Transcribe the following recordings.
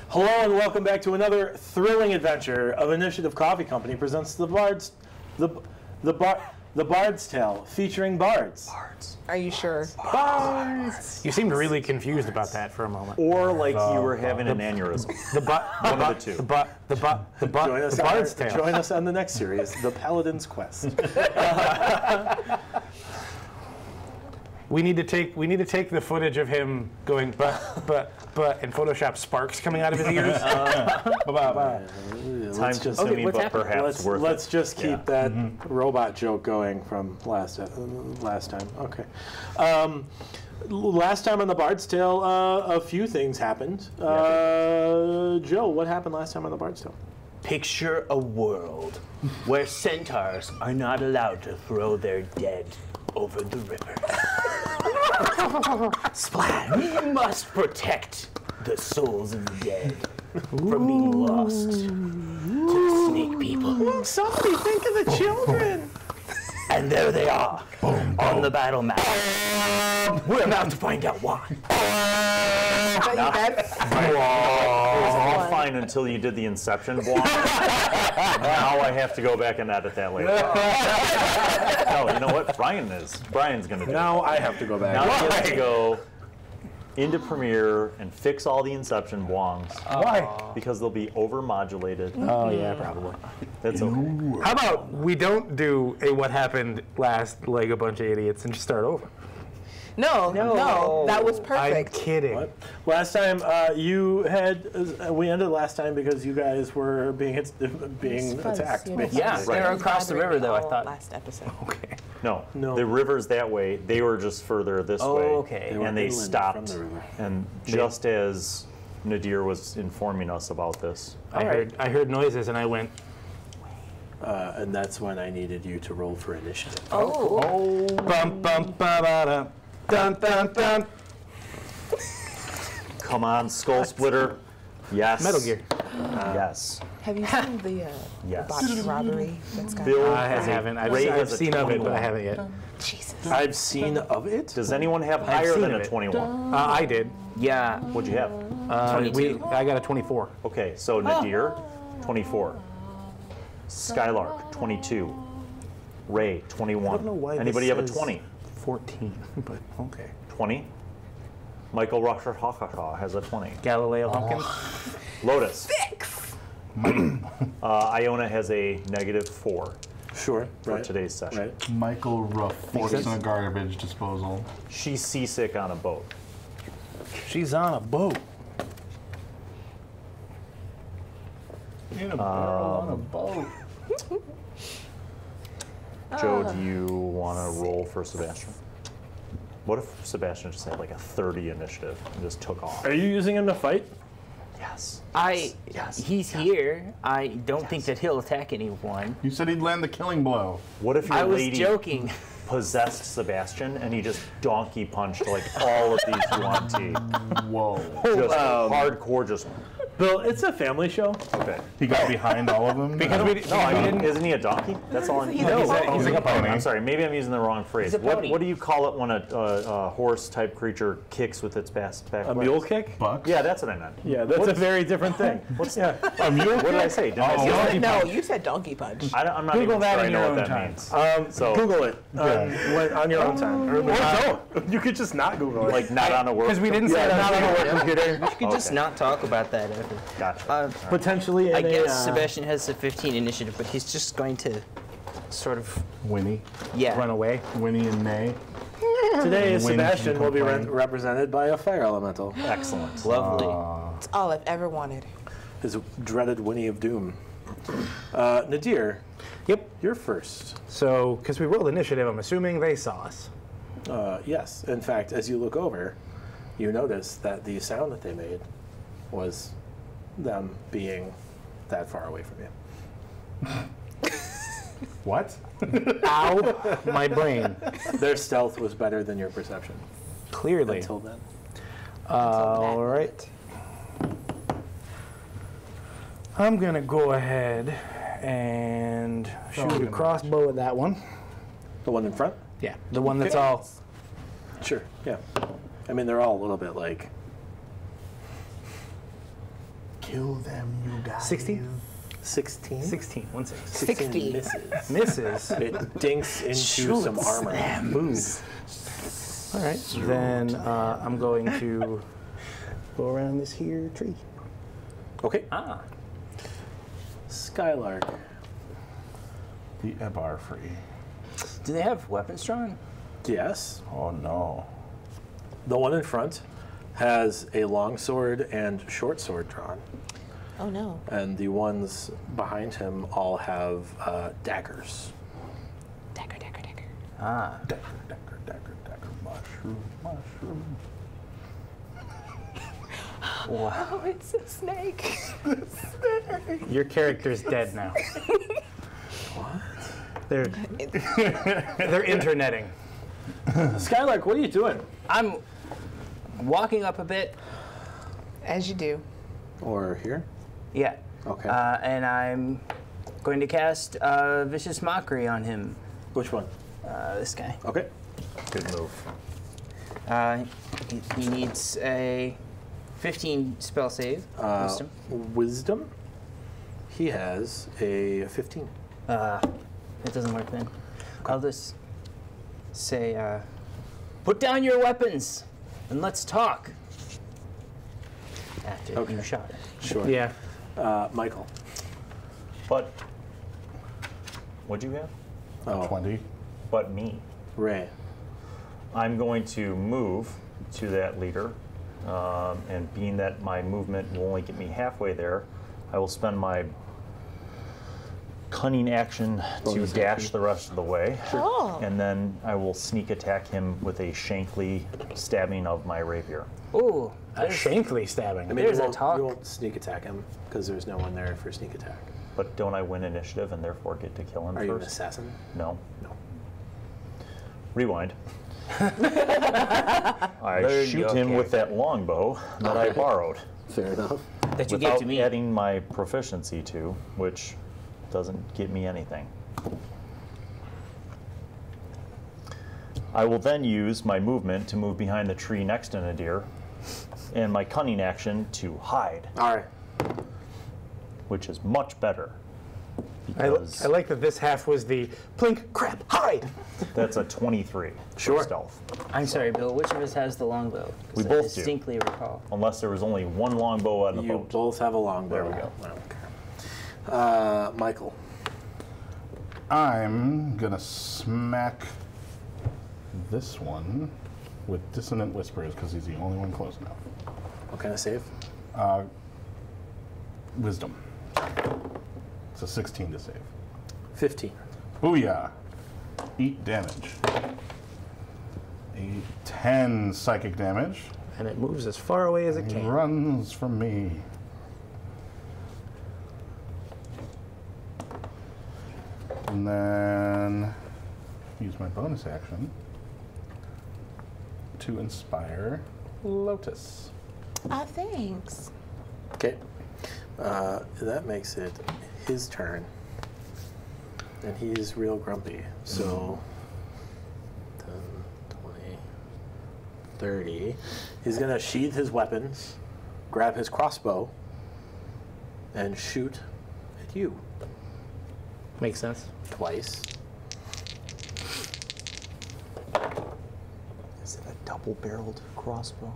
Hello and welcome back to another thrilling adventure of Initiative Coffee Company presents the Bards Tale featuring bards. Bards. Are you sure? Bards. You seemed really confused about that for a moment. Or like you were having an aneurysm. One of the two. The Bards Tale. Join us on the next series, The Paladin's Quest. We need to take the footage of him going but and Photoshop sparks coming out of his ears. Time consuming, but perhaps worth it. Let's just keep that robot joke going from last time. Okay. Last time on the Bard's Tale, a few things happened. Joe, what happened last time on the Bard's Tale? Picture a world where centaurs are not allowed to throw their dead over the river. Splat! We must protect the souls of the dead from being lost to the snake people. Somebody think of the children! And there they are, on the battle map. We're about to find out why. It was all fine until you did the Inception block. Now I have to go back and edit that later. No, you know what? Brian's going to do it. Now I have to go back. Now he has to go into Premiere and fix all the Inception blongs. Why? Because they'll be over-modulated. Oh yeah, probably. That's okay. How about we don't do a what happened last like a bunch of idiots and just start over? No, that was perfect. I'm kidding. What? Last time we ended last time because you guys were being attacked. Yeah, Right. they're across the river though, I thought. Last episode. Okay. No. The river's that way. They were just further this way. Okay. And they inland stopped. from the river. And just as Nadir was informing us about this, I heard noises and I went. And that's when I needed you to roll for initiative. Oh. Bum bum ba ba da. Dun dun dun. come on, Skull Splitter. Yes. Metal Gear. Yes. Have you seen the Yes. botched robbery that's got? Bill I haven't. I've has a seen of it, but 21. I haven't yet. Jesus. I've seen of it. Does anyone have higher seen than of a it. 21? I did. Yeah. What'd you have? 22. I got a 24. Okay, so Nadir, 24. Skylark, 22. Ray, 21. I don't know why Anybody this have a says 20? 14, but okay. 20. Michael Rusher has a 20. Galileo Humpkins. Lotus. Iona has a -4 Sure. for Right. today's session. Right. Michael Ruff forced in a garbage disposal. She's seasick on a boat. She's on a boat. In a barrel on a boat. Joe, do you want to roll for Sebastian? What if Sebastian just had like a 30 initiative and just took off? Are you using him to fight? Yes. He's here. I don't think that he'll attack anyone. You said he'd land the killing blow. What if your I was lady joking. possessed Sebastian and he just donkey punched like all of these UNT? Whoa. Just hardcore, just Bill, it's a family show. okay. He got behind all of them. Because we No, I mean, isn't he a donkey? That's all. He's No, a pony. he's like a pony. I'm sorry, maybe I'm using the wrong phrase. He's a pony. What do you call it when a horse-type creature kicks with its back A legs? mule kick? Bucks? Yeah, that's what I meant. Yeah, that's a very different thing. A mule? What did I say? Did I say that? No, you said donkey punch. I'm not Google even that sure I in know your what own that time. means. So, Google it on your own time. Or don't. You could just not Google it. like not on a work. Because we didn't say not on a that. work computer. We could just Okay. not talk about that ever. Gotcha. Potentially I in guess Sebastian has a 15 initiative, but he's just going to sort of, Winnie. Run away. Winnie and May. today When Sebastian can will be complain. represented by a fire elemental. Excellent. lovely. It's all I've ever wanted. His dreaded Winnie of Doom. Nadir, Yep. you're first. So, because we rolled initiative, I'm assuming they saw us. Yes. In fact, as you look over, you notice that the sound that they made was them being that far away from you. What? Ow, my brain. Their stealth was better than your perception Clearly. until then. All right. I'm gonna go ahead and shoot a crossbow at that one. The one in front? Yeah, the one that's Okay. all. Sure, yeah. I mean, they're all a little bit like kill them, you guys. 60? 16. 16. 1 6. 60. Misses. Misses. It dinks into some armor. Move. All right. Then I'm going to go around this here tree. Okay. Ah. Skylark. The Ebar free. Do they have weapons drawn? Yes. Oh no. The one in front has a long sword and short sword drawn. Oh no. And the ones behind him all have daggers. Dagger, dagger, dagger. Ah. Dagger, dagger, dagger, dagger, mushroom, mushroom. Wow. Oh, it's a snake. Your character's dead now. What? They're interneting. Skylark, what are you doing? I'm walking up a bit. As you do. Or here? Yeah. Okay. And I'm going to cast Vicious Mockery on him. Which one? This guy. Okay. Good move. He needs a 15 spell save. Wisdom. Wisdom. He has a 15. It doesn't work then. I'll just say, put down your weapons and let's talk. After you shot it. Sure. Yeah. Michael. But, what'd you have? Oh, 20. But me. Ray. I'm going to move to that leader, and being that my movement will only get me halfway there, I will spend my cunning action to dash the rest of the way, Oh. and then I will sneak attack him with a shankly stabbing of my rapier. Ooh. A shankly stabbing. I mean, There's you a won't, talk. you won't sneak attack him because there's no one there for sneak attack. But don't I win initiative and therefore get to kill him Are you an first? assassin? No. No. Rewind. I shoot him with that longbow that I borrowed. Fair enough. That you gave Without to me. adding my proficiency to, which doesn't get me anything. I will then use my movement to move behind the tree next to Nadir, and my cunning action to hide, All right. which is much better. I Because like that this half was the plink, crap, hide. that's a 23 Sure. for stealth. I'm sorry, Bill. Which of us has the longbow? 'Cause We I both do. distinctly recall. Unless there was only one longbow on the You boat. both have a longbow. There we go. Okay. Michael. I'm gonna smack this one with Dissonant Whispers because he's the only one close enough. What kind of save? Wisdom. It's a 16 to save. 15. Booyah! Eat damage. A 10 psychic damage. And it moves as far away as it He can. runs from me. And then use my bonus action to inspire Lotus. Thanks. Okay. That makes it his turn. And he's real grumpy. So 10, 20, 30. He's going to sheath his weapons, grab his crossbow, and shoot at you Makes sense. twice. Is it a double-barreled crossbow?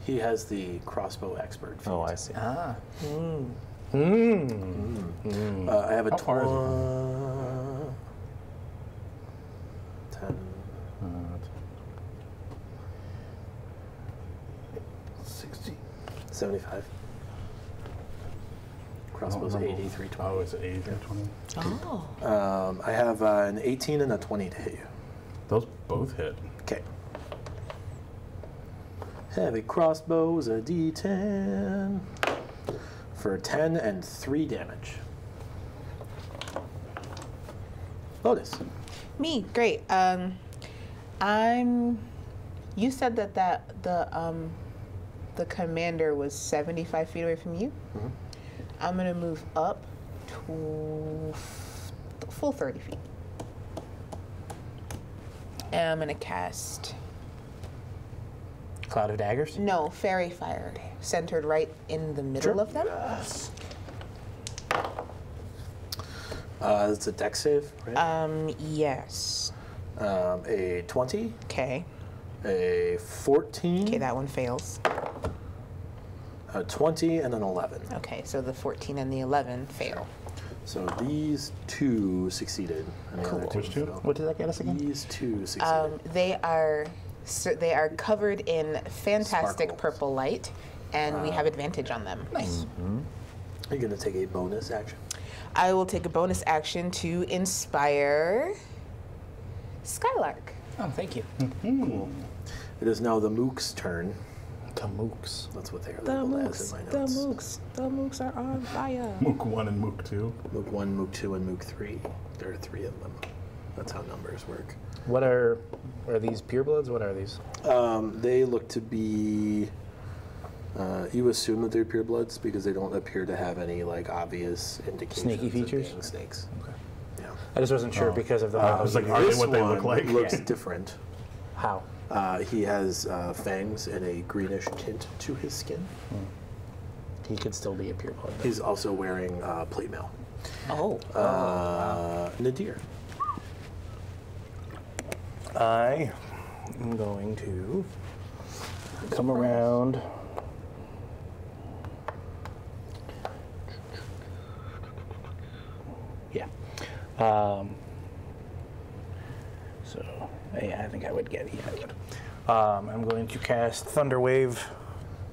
He has the crossbow expert feat. Oh, I see. Ah. I have a How far is it? 10. 60. 75. Crossbow's 80, 320. Oh, it's 80, 320. Oh. I have an 18 and a 20 to hit you. Those both hit. Okay. Heavy crossbows, a D10 for 10 and 3 damage. Lotus. Me, great. You said that the commander was 75 feet away from you. Mhm. I'm gonna move up to full 30 feet, and I'm gonna cast Cloud of daggers? No, fairy fire, centered right in the middle of them. Yes. It's a dex save, right? Yes. A 20, Okay. a 14, Okay, that one fails. a 20, and an 11. Okay, so the 14 and the 11 fail. So these two succeeded. And the other Which two? failed. What did that get us again? These two succeeded. They are covered in fantastic Sparkles. purple light, and we have advantage on them. Nice. Are you going to take a bonus action? I will take a bonus action to inspire Skylark. Oh, thank you. Cool. It is now the Mook's turn. The mooks. That's what they are The labeled as in mooks, my the notes. mooks, the mooks are on fire. Mook 1 and Mook 2. Mook 1, Mook 2, and Mook 3. There are 3 of them. That's how numbers work. What are these purebloods? What are these? They look to be. You assume that they're purebloods because they don't appear to have any like obvious indications Snaky of features? being snakes. Okay. Yeah. I just wasn't sure because of the. I was like, are they This what they one look like? looks different. How? He has fangs and a greenish tint to his skin. He could still be a pureblood. He's also wearing plate mail. Oh. Nadir. I am going to come around. Yeah. So, yeah, I think I would get it. Yeah, I would. I'm going to cast Thunder Wave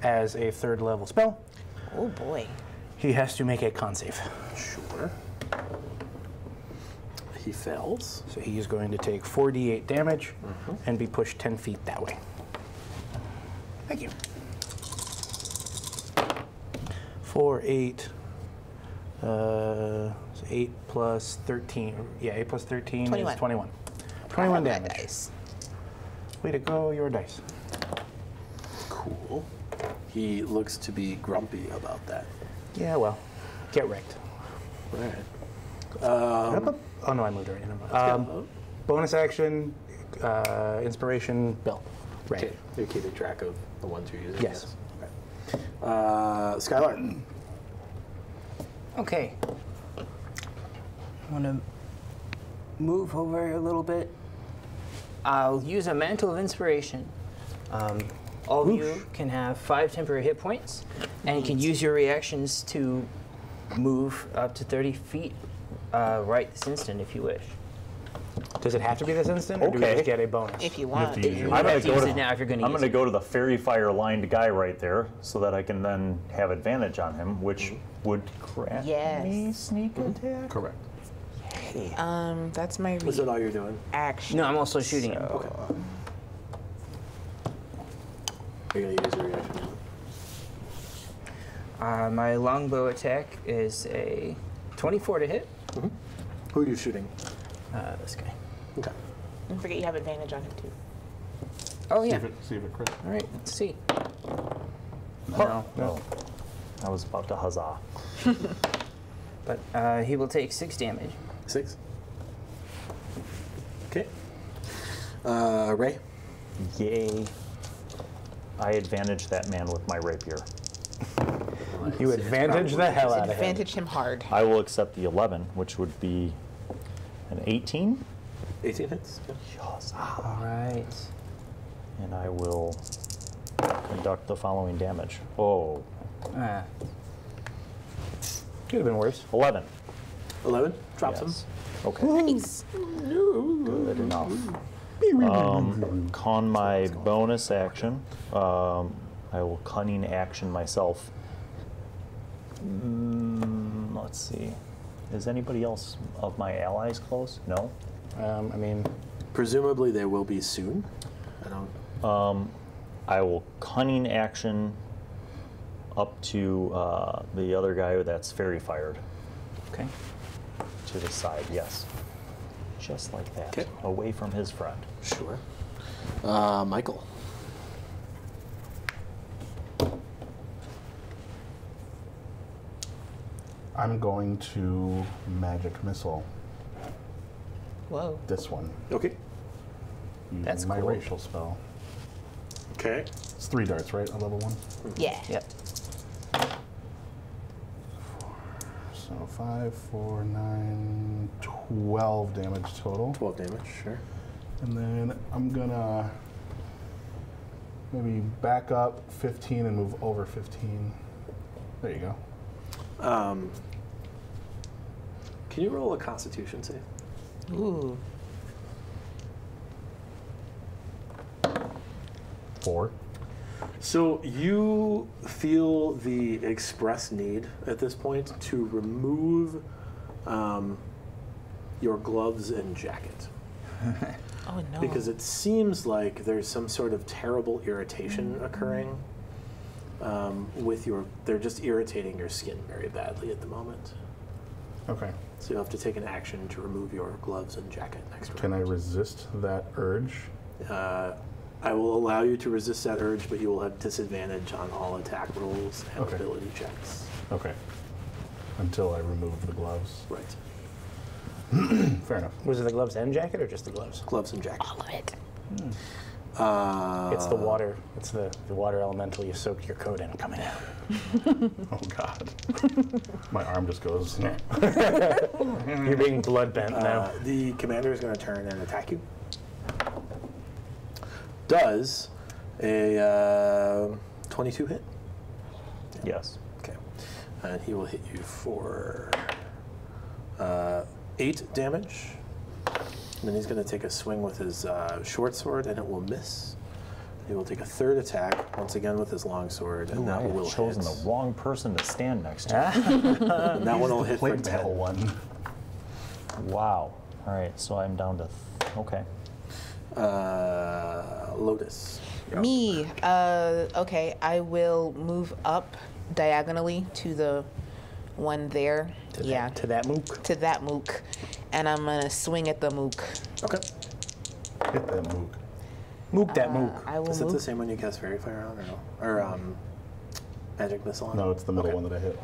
as a 3rd level spell. Oh boy. He has to make a con save. Sure. He fails. So he is going to take 4d8 damage and be pushed 10 feet that way. Thank you. 4, 8. So 8 plus 13. Yeah, 8 plus 13 21. is 21. 21 My damage. dice. Way to go, your dice. Cool. He looks to be grumpy about that. Yeah, well, get wrecked. All right. Oh no, I moved already. Never mind. Bonus action, inspiration, Bill. Right. Okay. You're keeping track of the ones you're using. Yes. Okay. Skylar. Okay. I want to move over a little bit. I'll use a Mantle of Inspiration. All of you can have 5 temporary hit points, and you can use your reactions to move up to 30 feet right this instant if you wish. Does it have to be this instant, or do we Okay. just get a bonus? If you want. to use your- You I'm have gonna to use go it now if you're going to I'm use going to it. go to the fairy fire lined guy right there, so that I can then have advantage on him, which would grant Yes. me sneak attack. Correct. That's my Is that all you're doing? reaction. No, I'm also shooting him. Okay. You're going to use your reaction now? My longbow attack is a 24 to hit. Who are you shooting? This guy. Okay. Don't forget you have advantage on him too. Oh, See yeah. if it crits. All right, let's see. No. Oh, I was about to huzzah. But he will take 6 damage. 6. Okay. Ray. Yay. I advantage that man with my rapier. You advantage the hell out of him. Advantage him hard. I will accept the 11, which would be an 18. 18 hits. Yeah. Yes. All right. And I will conduct the following damage. Oh, Could have been worse. 11. 11. Drops Yes. Okay. Nice. Good enough. Con my bonus action. I will cunning action myself. Let's see. Is anybody else of my allies close? No? I mean, Presumably they will be soon. I don't. I will cunning action up to the other guy that's fairy fired. Okay. To the side, yes. Just like that. Okay. Away from his friend. Sure. Michael. I'm going to magic missile Whoa. this one Okay. using That's my cool. racial spell. Okay. It's 3 darts, right? On level 1? Yeah. Yep. So 5, 4, 9, 12 damage total. 12 damage, sure. And then I'm gonna maybe back up 15 and move over 15. There you go. Can you roll a Constitution save? Ooh. 4. So you feel the express need at this point to remove your gloves and jacket. Oh no. Because it seems like there's some sort of terrible irritation occurring with your, they're just irritating your skin very badly at the moment. Okay. So you'll have to take an action to remove your gloves and jacket next round. Can I resist that urge? I will allow you to resist that urge, but you will have disadvantage on all attack rolls and Okay. ability checks. Okay. Until I remove the gloves. Right. Fair enough. Was it the gloves and jacket or just the gloves? Gloves and jacket. All of it. It's the water. It's the water elemental you soaked your coat in coming out. Oh God. My arm just goes. You're being blood bent now. The commander is going to turn and attack you. Does a 22 hit? Yes. Okay. And he will hit you for 8 damage. And then he's going to take a swing with his short sword, and it will miss. He will take a 3rd attack, once again with his long sword, and that I will have chosen hit. the wrong person to stand next to. And that one will hit for Plate 10. metal one. Wow. All right, so I'm down to, okay. Lotus. Me. Okay, I will move up diagonally to the one there. To that mook. To that mook. And I'm gonna swing at the mook. Okay. Hit that mook. Mook that mook. I will Is it the move. same one you cast Fairy Fire on, or no? Or Magic Missile on? No, it's the middle one that I hit.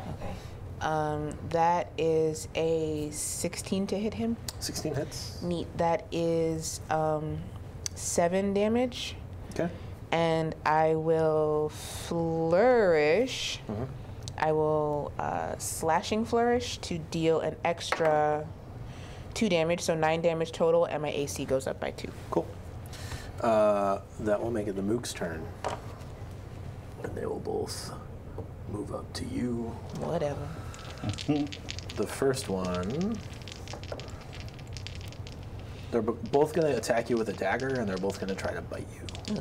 Okay. That is a 16 to hit him. 16 hits. Neat. That is 7 damage. Okay. And I will flourish. I will slashing flourish to deal an extra 2 damage, so 9 damage total, and my AC goes up by 2. Cool. That will make it the Mook's turn. And they will both move up to you. Whatever. The first one, they're both going to attack you with a dagger, and they're both going to try to bite you.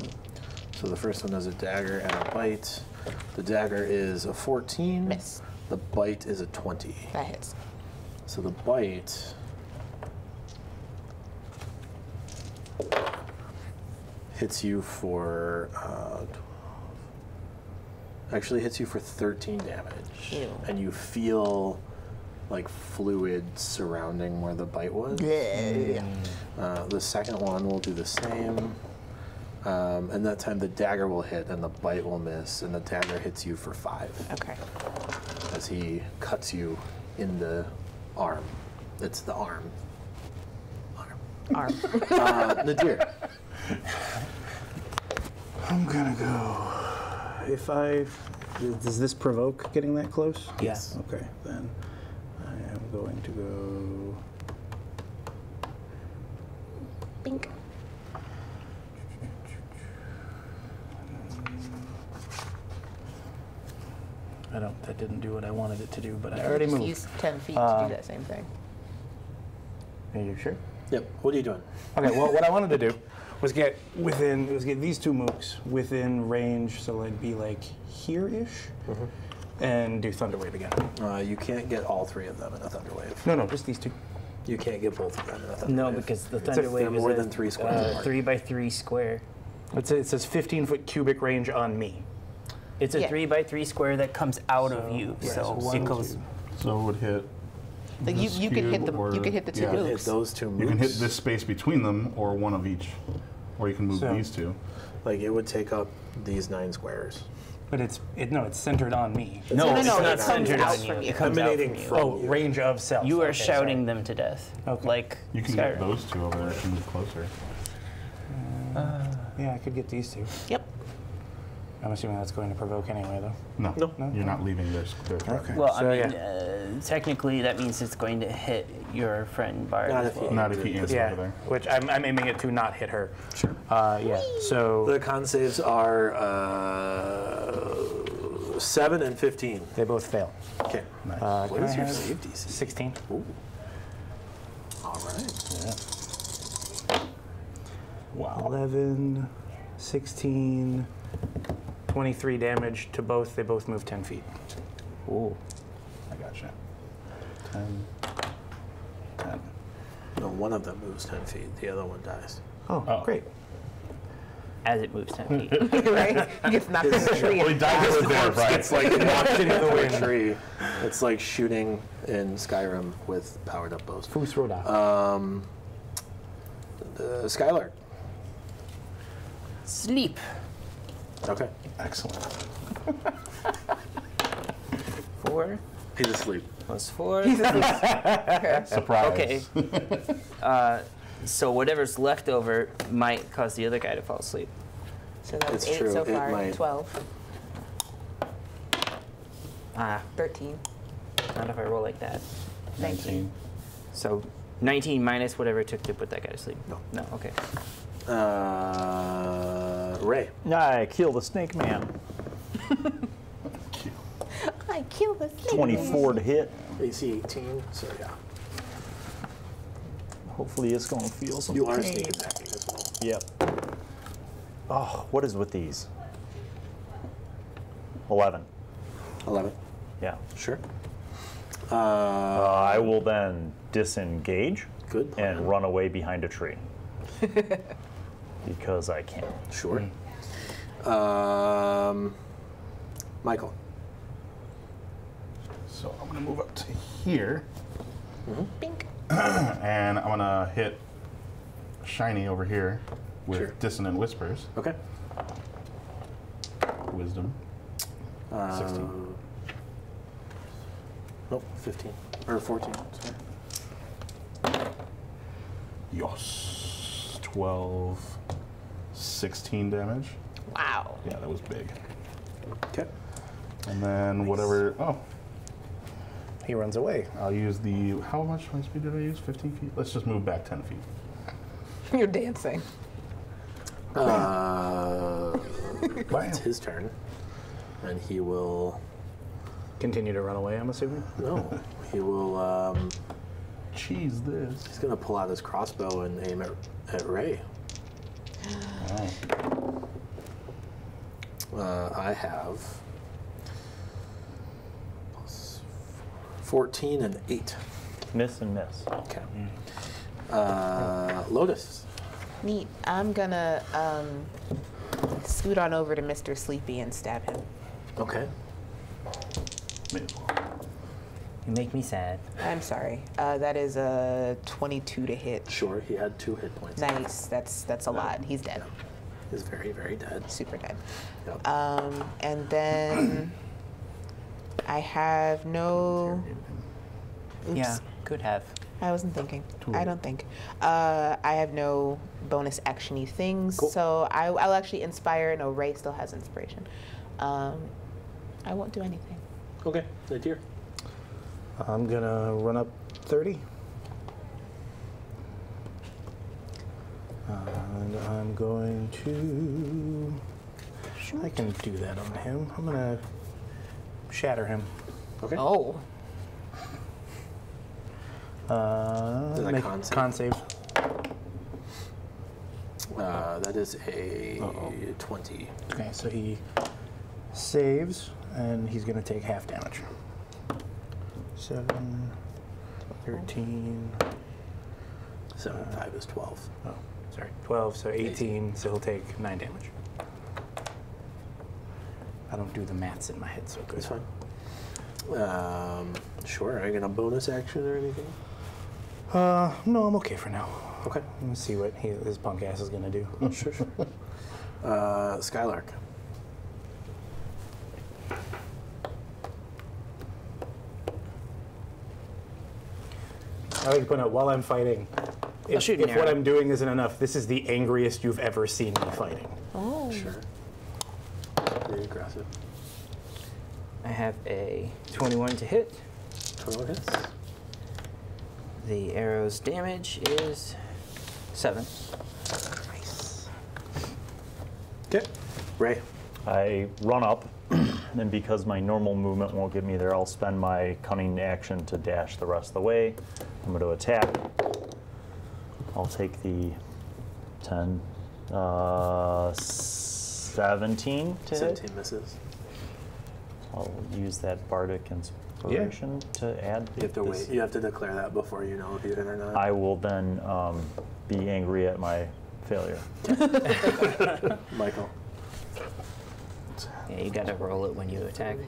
So the first one is a dagger and a bite. The dagger is a 14. Miss. The bite is a 20. That hits. So the bite hits you for, actually hits you for 13 damage. Ew. And you feel like fluid surrounding where the bite was. Yeah. The second one will do the same. And that time the dagger will hit and the bite will miss, and the dagger hits you for 5 Okay. as he cuts you in the arm. It's the arm. Arm. Nadir. I'm gonna go. Does this provoke getting that close? Yes. Okay, then I am going to go. Bink. That didn't do what I wanted it to do, but I already Just moved. use 10 feet to do that same thing. Are you sure? Yep. What are you doing? Okay, well, what I wanted to do was get these 2 mooks within range, so I'd be like here-ish, and do Thunderwave again. You can't get all 3 of them in a Thunderwave. No, just these 2. You can't get both of them in a Thunderwave. No, because the they're Thunderwave more is than 3 squares apart. 3 by 3 square. It says 15-foot cubic range on me. It's a Yeah. 3 by 3 square that comes out of you, so one, it goes. two. So it would hit. Like you could hit cube the or- you could hit the 2 yeah. Hit moves. those 2 moves. You can hit this space between them, or one of each, or you can move So- these 2. Like it would take up these 9 squares. But it's centered on me. No, No, it's no, not it comes centered out on from you. you. It comes out Emanating from you. from Oh, range of self. You are Okay, shouting sorry. them to death, Okay. like You can Skyrim. get those 2 over there if you move closer. Yeah, I could get these 2. Yep. I'm assuming that's going to provoke anyway, though. No, No. you're not leaving their threat. Okay. Well, So, I mean, technically that means it's going to hit your friend Bard. Not as if well. you- Not if he ends Yeah, over there. which I'm aiming it to not hit her. Sure. Yeah, so The con saves are 7 and 15. they both fail. Okay. Nice. What Can is I your have save DC? 16. Ooh. All right. Yeah. Wow. 11, 16, 23 damage to both. They both move 10 feet. Ooh. I gotcha. 10. 10. No, one of them moves 10 feet. The other one dies. Oh, great. As it moves 10 feet. Right? He gets knocked in the tree. Well, he died right there, Brian. It's like knocked into the wind tree. It's like shooting in Skyrim with powered up bows. Fusroda. Skylark. Sleep. Okay. Excellent. 4 He's asleep. plus 4. Surprise. Okay. So whatever's left over might cause the other guy to fall asleep. So that's It's 8 true, so it far. might. 12, Ah, 13. not if I roll like that. 19. So 19 minus whatever it took to put that guy to sleep. No. No, okay. Ray. I kill the snake man. I killed the snake. 24 to hit. AC 18. So yeah. Hopefully it's going to feel some You are pain. sneak attacking as well. Yep. Oh, what is with these? 11. 11. Yeah. Sure. I will then disengage Good plan. and run away behind a tree. Because I can. Sure. Michael. So I'm going to move up to here, Bink. and I'm going to hit Shiny over here with Sure. Dissonant Whispers. Okay. Wisdom. 16. Nope, 15. Or 14. Sorry. Yes. 12, 16 damage. Wow. Yeah, that was big. Okay. And then whatever. Oh, He runs away. I'll use the. How much my speed did I use? 15 feet? Let's just move back 10 feet. You're dancing. It's his turn. And he will. Continue to run away, I'm assuming. No. He will. Cheese this. He's going to pull out his crossbow and aim at Ray. I have 14 and 8. Miss and miss. Okay. Lotus. Neat. I'm gonna scoot on over to Mr. Sleepy and stab him. Okay. May as well. You make me sad. I'm sorry. That is a 22 to hit. Sure, he had 2 hit points. Nice. That's a lot. He's dead. He's very, very dead. Super dead. Yep. And then I have no. Oops. Yeah, could have. I wasn't thinking. Too I late. don't think. I have no bonus actiony things, Cool. so I'll actually inspire. No, Ray still has inspiration. I won't do anything. Okay, LaTia. I'm gonna run up 30. And I'm going to. I can do that on him. I'm gonna shatter him. Okay. Oh. Is that Make con save? con save. That is a 20. Okay, so he saves, and he's gonna take half damage. 7, 13. 7 and 5 is 12. Oh, sorry, 12. So 18. So he'll take 9 damage. I don't do the maths in my head so good. That's fine. Sure. Are you gonna bonus action or anything? No, I'm okay for now. Okay. Let's see what his punk ass is gonna do. Sure. Skylark. I like to point out while I'm fighting, if shoot an what arrow. I'm doing isn't enough, this is the angriest you've ever seen me fighting. Oh. Sure. 3, aggressive. I have a 21 to hit. 21 hits. The arrow's damage is 7. Nice. Okay. Ray. I run up, and because my normal movement won't get me there, I'll spend my cunning action to dash the rest of the way. I'm going to attack. I'll take the 10, 17 to hit. 17 misses. I'll use that bardic inspiration to add. You have to wait. You have to declare that before you know if you hit or not. I will then be angry at my failure. Michael. Yeah, you gotta roll it when you attack.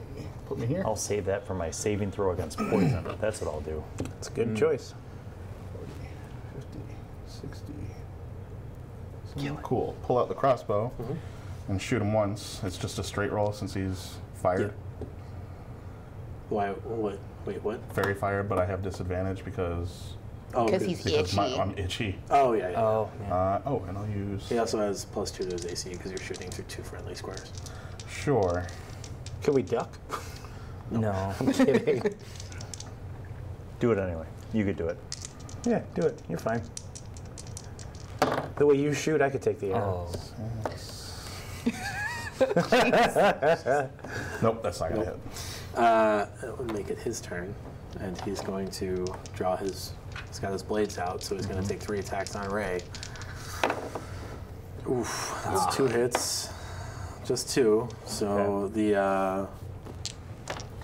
Put me here. I'll save that for my saving throw against poison. That's what I'll do. It's a good choice. 50, 60. So cool. Pull out the crossbow and shoot him once. It's just a straight roll since he's fired. Why? What? Wait, what? Fairy fired, but I have disadvantage because Because he's itchy. I'm itchy. Oh, yeah, yeah. Oh, yeah. And I'll use. He also has +2 to his AC because you're shooting through 2 friendly squares. Sure. Can we duck? No. I'm kidding. Do it anyway. You could do it. Yeah, do it. You're fine. The way you shoot, I could take the arrow. Oh. Nope, that's not gonna hit. It would make it his turn, and he's going to draw his. He's got his blades out, so he's going to take 3 attacks on Ray. Oof, that's 2 hits, just 2. So the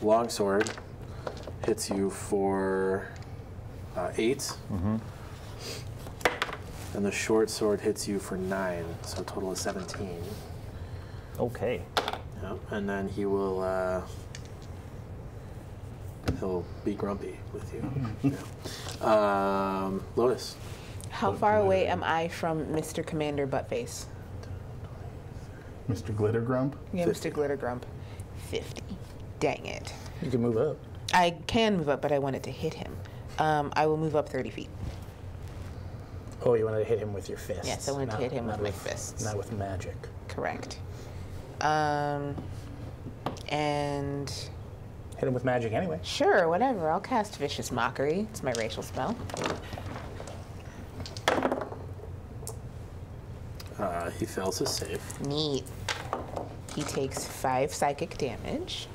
longsword hits you for 8, and the short sword hits you for 9. So a total of 17. Okay. Yep, and then he will. He'll be grumpy with you. Yeah. Lotus. How far away am I from Mr. Commander Buttface? Mr. Glitter Grump. Yeah, 50. Mr. Glittergrump. 50. Dang it. You can move up. I can move up, but I wanted to hit him. I will move up 30 feet. Oh, you wanted to hit him with your fists. Yes, I wanted to hit him with my fists. Not with magic. Correct. And Hit him with magic anyway. sure, whatever. I'll cast Vicious Mockery. It's my racial spell. He fails his save. Neat. He takes 5 psychic damage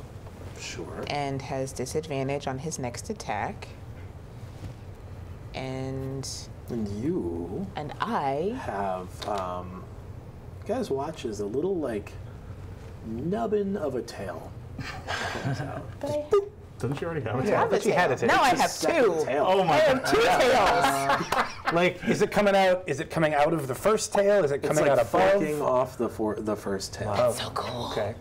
Sure. and has disadvantage on his next attack. And And I have, you guys watch as a little, like, nubbin of a tail comes out. but I Didn't you already have it? have a but you had tail. a tail. Now I It's a have second 2. tail. Oh my I god. have 2 tails. Like, is it coming out? Is it coming out of the first tail? Is it It's coming like out above? forking off the first tail. Oh, So cool. okay.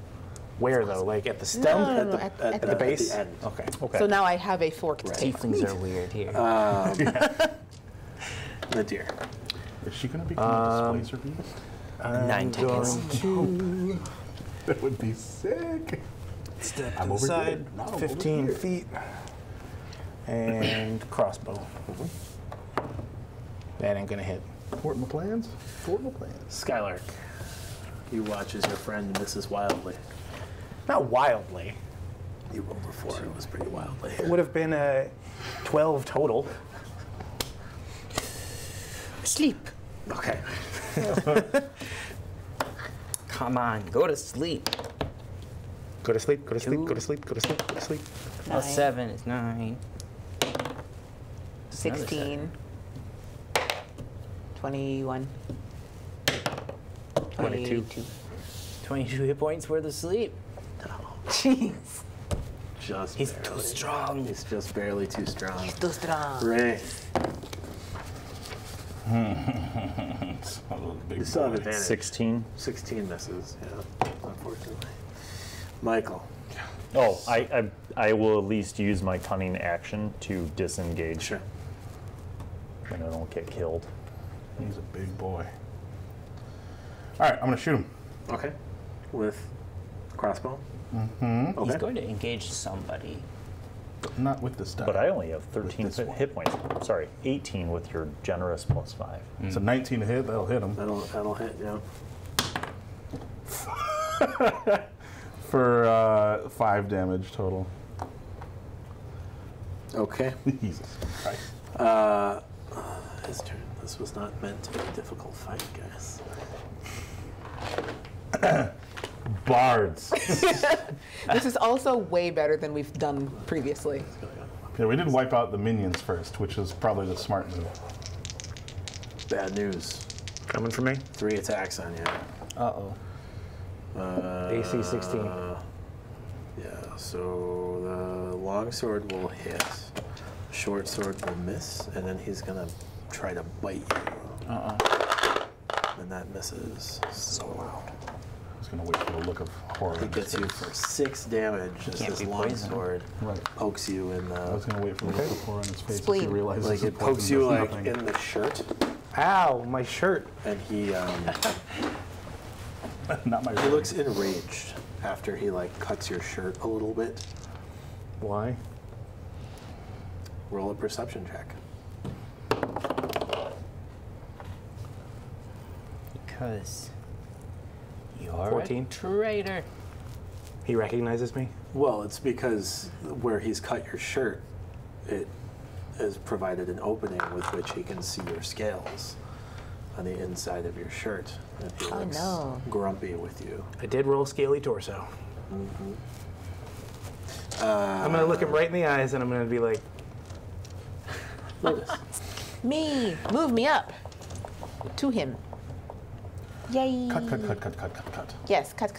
Where though? Like at the stump? No, no, no, At at the base? At the end. Okay. Okay. So now I have a forked tail. Tieflings are weird here. The deer. Is she gonna become a displacer beast? 9 seconds. To That would be sick. step I'm to the over side, here. No, I'm over 15 here. feet, and crossbow. That ain't gonna hit. Fort my plans. Fort my plans. Skylark. You watch as your friend misses wildly. Not wildly. You rolled before. It was pretty wildly. It would have been a 12 total. Sleep. Okay. Come on, go to sleep. Go to sleep. Go to sleep. Go to sleep. Go to sleep. Go to sleep. Plus 7 is 9. 16. 21. 22. 22 hit points worth of sleep. Jeez. Just He's barely. too strong. He's just barely too strong. Too strong. Ray. Big You still have boy. advantage. 16. 16 misses, yeah, unfortunately. Michael. Oh, I will at least use my cunning action to disengage. Sure. And I don't get killed. He's a big boy. All right, I'm gonna shoot him. Okay. With crossbow? Mm-hmm. Okay. He's going to engage somebody. Not with this die. But I only have 13 this one. hit points. Sorry, 18 with your generous +5. It's a 19 to hit. That'll hit him. That'll hit, yeah. for 5 damage total. Okay. Jesus Christ. His turn. This was not meant to be a difficult fight, guys. Bards. This is also way better than we've done previously. Yeah, we did wipe out the minions first, which is probably the smart move. Bad news. Coming for me. 3 attacks on you. Uh-oh. AC 16. Yeah, so the long sword will hit, short sword will miss, and then he's gonna try to bite you. And that misses. So loud. I was going to wait for the look of horror. He gets you for 6 damage as can't this be long poisoned. sword pokes you in I was the. going to wait for the look of horror on his face if he Spleen. realizes Like the it pokes poison you does like nothing. in the shirt, Ow, my shirt. and he Not my he looks enraged after he like cuts your shirt a little bit. Why? Roll a perception check. Because you're 14. a traitor. He recognizes me? Well, it's because where he's cut your shirt, it has provided an opening with which he can see your scales on the inside of your shirt. And he looks no. grumpy with you. I did roll scaly torso. I'm going to look him right in the eyes and I'm going to be like, Lotus. Me! Move me up! To him. Yay! Cut, cut, cut, cut, cut, cut, cut. Yes, cut.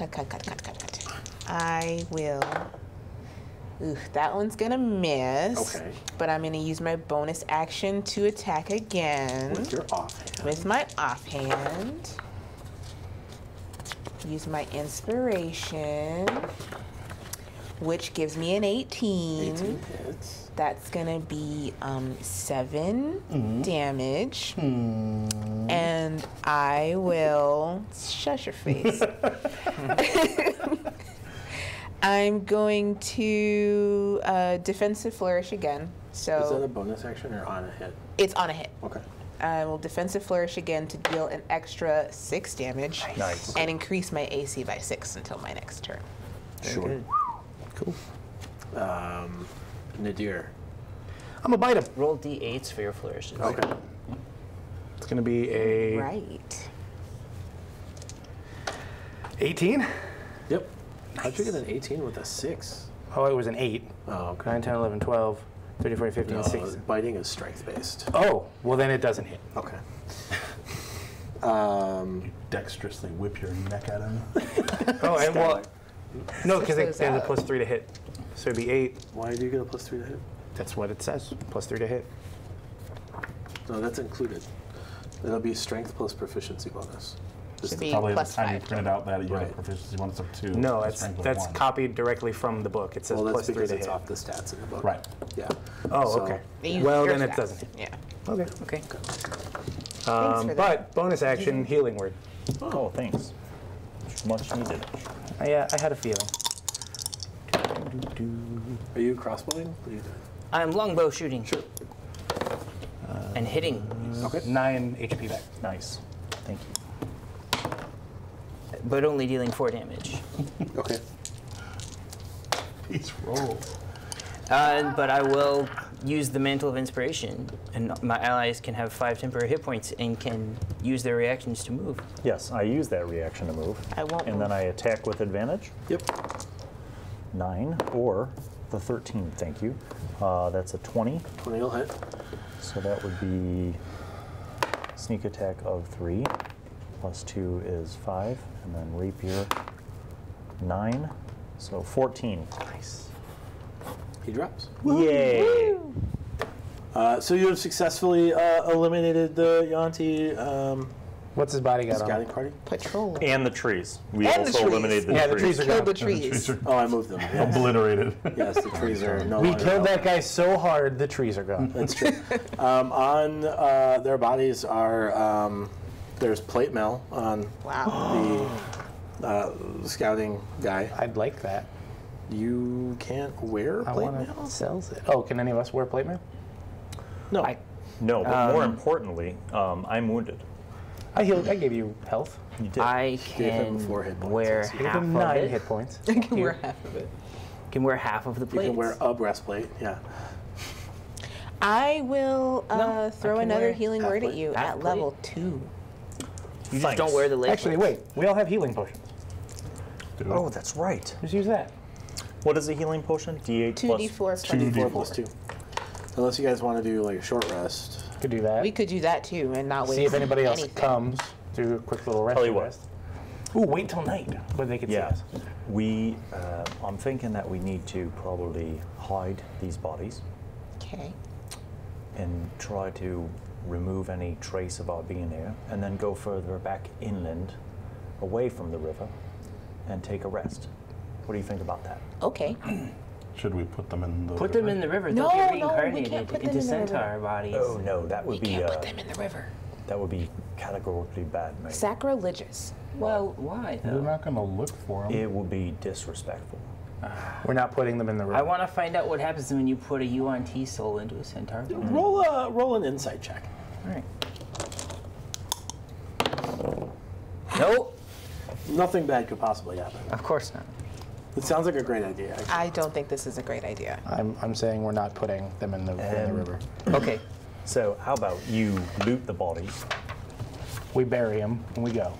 I will. Ooh, that one's gonna miss. Okay. But I'm gonna use my bonus action to attack again. With your offhand. With my offhand. Use my inspiration, which gives me an 18. 18 hits. That's gonna be 7 damage. And I will shush your face. I'm going to defensive flourish again. So Is that a bonus action or on a hit? it's on a hit. Okay. I will defensive flourish again to deal an extra 6 damage. Nice. And increase my AC by 6 until my next turn. Sure. Good. cool. Nadir. I'm going to bite him. Roll d8s for your flourishes. Okay. It's going to be a Right. 18. Yep. How'd you get an 18 with a 6? Oh, it was an 8. Oh, okay. 9, 10, 11, 12, 13, 14, 15, No, 16. biting is strength based. Oh, well then it doesn't hit. Okay. Dexterously whip your neck at him. Oh, and well, no, because Switch those there's a out. +3 to hit. So it'd be 8. Why do you get a +3 to hit? That's what it says. +3 to hit. No, that's included. It'll be strength plus proficiency bonus. Should be Probably plus the time you 5. printed out that you Right. had proficiency bonus of 2. No, and that's strength of that's 1. copied directly from the book. It says Well, that's +3 because to it's hit. off the stats in the book. Right. Yeah. Oh, So- okay. They use Well, your then it stats. doesn't hit. Yeah. Okay. Okay. Thanks for that. But bonus action, healing word. Oh, thanks. Much needed. I had a feeling. Are you crossbowing? What are you doing? I'm longbow shooting. Sure. And hitting, Okay. 9 HP back. Nice. Thank you. but only dealing 4 damage. Okay. Please roll. But I will use the Mantle of Inspiration, and my allies can have 5 temporary hit points and can use their reactions to move. Yes, I use that reaction to move. I won't And move. then I attack with advantage. Yep. 9 or the 13, thank you. That's a 20. 20 will hit. So that would be sneak attack of 3, plus 2 is 5, and then rapier 9, so 14. Nice. He drops. Yay! So you have successfully eliminated the Yuan-ti What's his body got scouting on? party. Patrol. And the trees. We And the also trees. eliminated the Yeah, the trees. trees are Killed the gone. trees. Oh, I moved them. Yes, Obliterated. yes the trees are no We longer killed that relevant. guy so hard, the trees are gone. That's true. On their bodies are there's plate mail on Wow. the scouting guy. I'd like that. You can't wear I plate want mail. to sell it. Oh, can any of us wear plate mail? No. No, but more importantly, I'm wounded. I healed. I gave you health. You did. I Gave him can 4 hit points. wear So Gave half him of 9 it. hit points. I can wear half of it. Can wear half of the You plates. can wear a breastplate. Yeah. I will throw can another wear healing half word at plate. you Half at plate. level 2. You just Thanks. don't wear the lace. Actually, wait. We all have healing potions. Oh, that's right. Just use that. What is a healing potion? D8 plus 2d4 plus 2d4 plus 2. Unless you guys want to do like a short rest. Could do that. We could do that too and not wait. See if anybody else anything. comes. Do a quick little rest. Tell you what. rest. Ooh, wait till night, but they can see Yeah, us. I'm thinking that we need to probably hide these bodies Okay. and try to remove any trace of our being here, and then go further back inland, away from the river, and take a rest. What do you think about that? Okay. Should we put them in the Put them in the river. No, They'll get no, we can't reincarnated put them into in the river. centaur bodies. Oh no, that We would be can't put them in the river. that would be categorically bad, mate. Sacrilegious. Well, why We're though? not going to look for them. It would be disrespectful. We're not putting them in the river. I want to find out what happens when you put a UNT soul into a centaur body. Roll an insight check. All right. Nope. Nothing bad could possibly happen. Of course not. It sounds like a great idea. Actually. I don't think this is a great idea. I'm saying we're not putting them in the river. Okay. So how about you loot the bodies, We bury them and we go.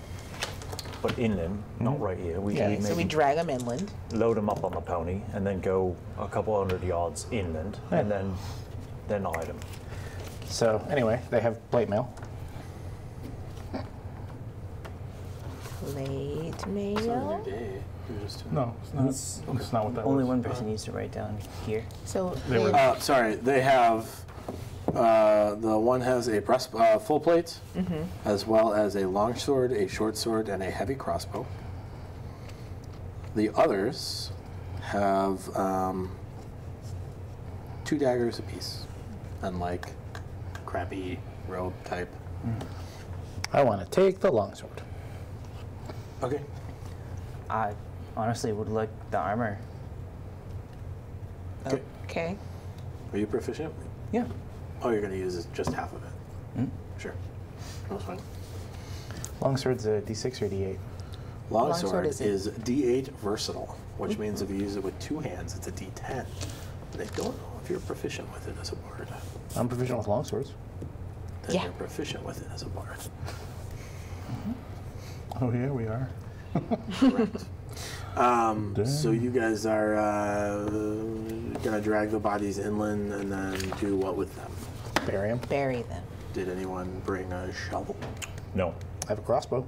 but inland, not right here. We Yeah, maybe So we drag them inland. load them up on the pony and then go a couple hundred yards inland, and then hide them. So anyway, they have plate mail. Plate New mail. day. You're just- No, it's not what that Only was. one person needs to write down here. So They were- Sorry, they have. The one has a full plate, as well as a long sword, a short sword, and a heavy crossbow. The others have 2 daggers apiece, and like crappy robe type. I want to take the longsword. Okay. I honestly would like the armor. okay. Are you proficient? Yeah. Oh, you're going to use just half of it. Sure. That's fine. Longsword's a D6 or D8? Longsword is is D8 versatile, which means if you use it with 2 hands, it's a D10. They don't know if you're proficient with it as a bard. I'm proficient with longswords. Then Yeah. you're proficient with it as a bard. Oh, yeah, we are. Correct. So you guys are gonna drag the bodies inland and then do what with them? Bury them. Bury them. Did anyone bring a shovel? No. I have a crossbow.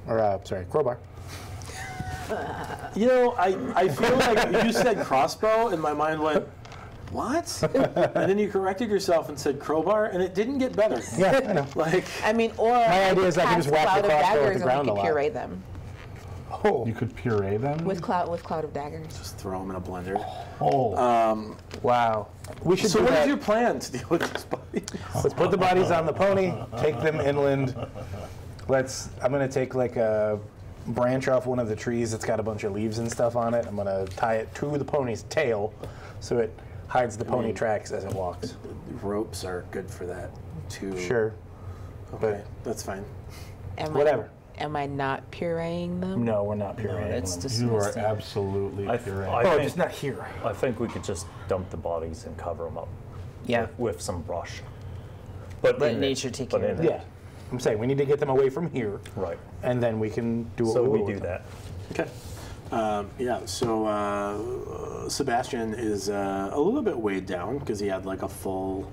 Or, sorry, crowbar. You know, I feel like you said crossbow and my mind went, what? And then you corrected yourself and said crowbar, and it didn't get better. Yeah, I know. Like, I mean, or My idea is I can cast just whack cloud the of crossbow at daggers the ground and a we lot. could puree them Oh. You could puree them? with cloud of daggers. just throw them in a blender. Oh. Wow. We should So do what that. is your plan to deal with these bodies? Let's put the bodies on the pony, take them inland. I'm going to take like a branch off one of the trees that's got a bunch of leaves and stuff on it. I'm going to tie it to the pony's tail so it hides the pony tracks as it walks. Ropes are good for that too. Sure. Okay, that's fine. Whatever. Am I not pureeing them? No, we're not pureeing That's them. You are disgusting. absolutely puree. Oh, just not here. I think we could just dump the bodies and cover them up. Yeah. With some brush. But Let in nature it- take but care of in it. it. Yeah. I'm saying we need to get them away from here, Right. and then we can do what So we we will do with them. that. Okay. Yeah, so Sebastian is a little bit weighed down because he had like a full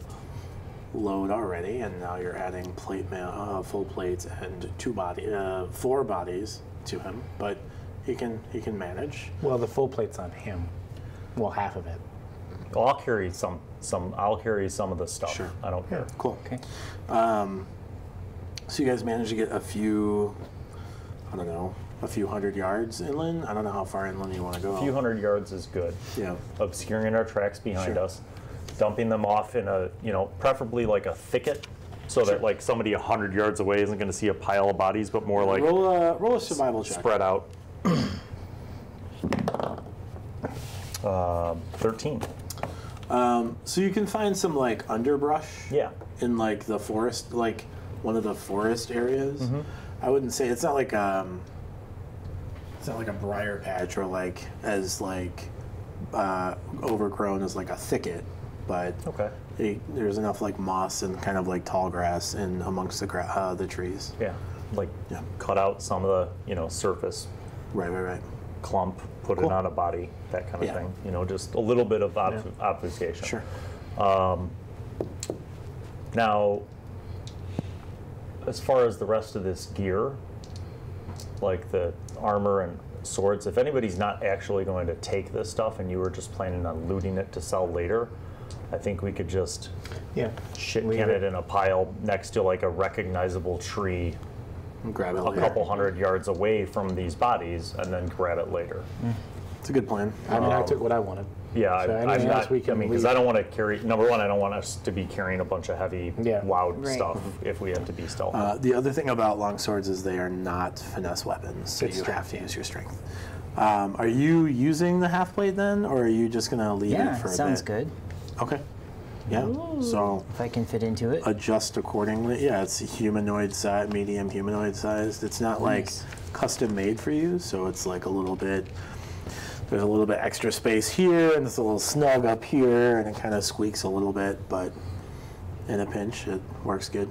load already, and now you're adding full plates and 4 bodies to him, but he can manage. Well, the full plate's on him. Well, half of it. Well, I'll carry some. I'll carry some of the stuff. Sure. I don't care. Cool. Okay. So you guys managed to get a few, a few hundred yards inland. I don't know how far inland you want to go. A few hundred yards is good. Yeah. Obscuring our tracks behind Sure. us, dumping them off in a, preferably like a thicket, so that like somebody 100 yards away isn't going to see a pile of bodies, but more like Roll a survival check. spread out. 13. So you can find some like underbrush. Yeah. In like the forest, like one of the forest areas. I wouldn't say it's not like a briar patch or like as like overgrown as like a thicket, but there's enough like moss and kind of like tall grass in amongst the trees. Yeah, like cut out some of the surface. Right. Clump, put it on a body, that kind of thing. You know, just a little bit of obfuscation. Sure. Now, as far as the rest of this gear, like the armor and swords, if anybody's not actually going to take this stuff and you were just planning on looting it to sell later, I think we could just shit can it in a pile next to like a recognizable tree and grab it a couple hundred yards away from these bodies and then grab it later. It's a good plan. I mean, I took what I wanted. Yeah, So I'm anything else not, we can because I don't want to carry, number one, I don't want us to be carrying a bunch of heavy, loud Right. stuff if we have to be stealthy. The other thing about longswords is they are not finesse weapons, so you have to use your strength. Are you using the half blade then, or are you just going to leave it for a bit? Sounds good. Okay. Yeah. So If I can fit into it. adjust accordingly. Yeah, it's humanoid size, medium humanoid sized. It's not like custom made for you, so it's like a little bit. There's a little bit extra space here, and it's a little snug up here, and it kind of squeaks a little bit, but in a pinch, it works good.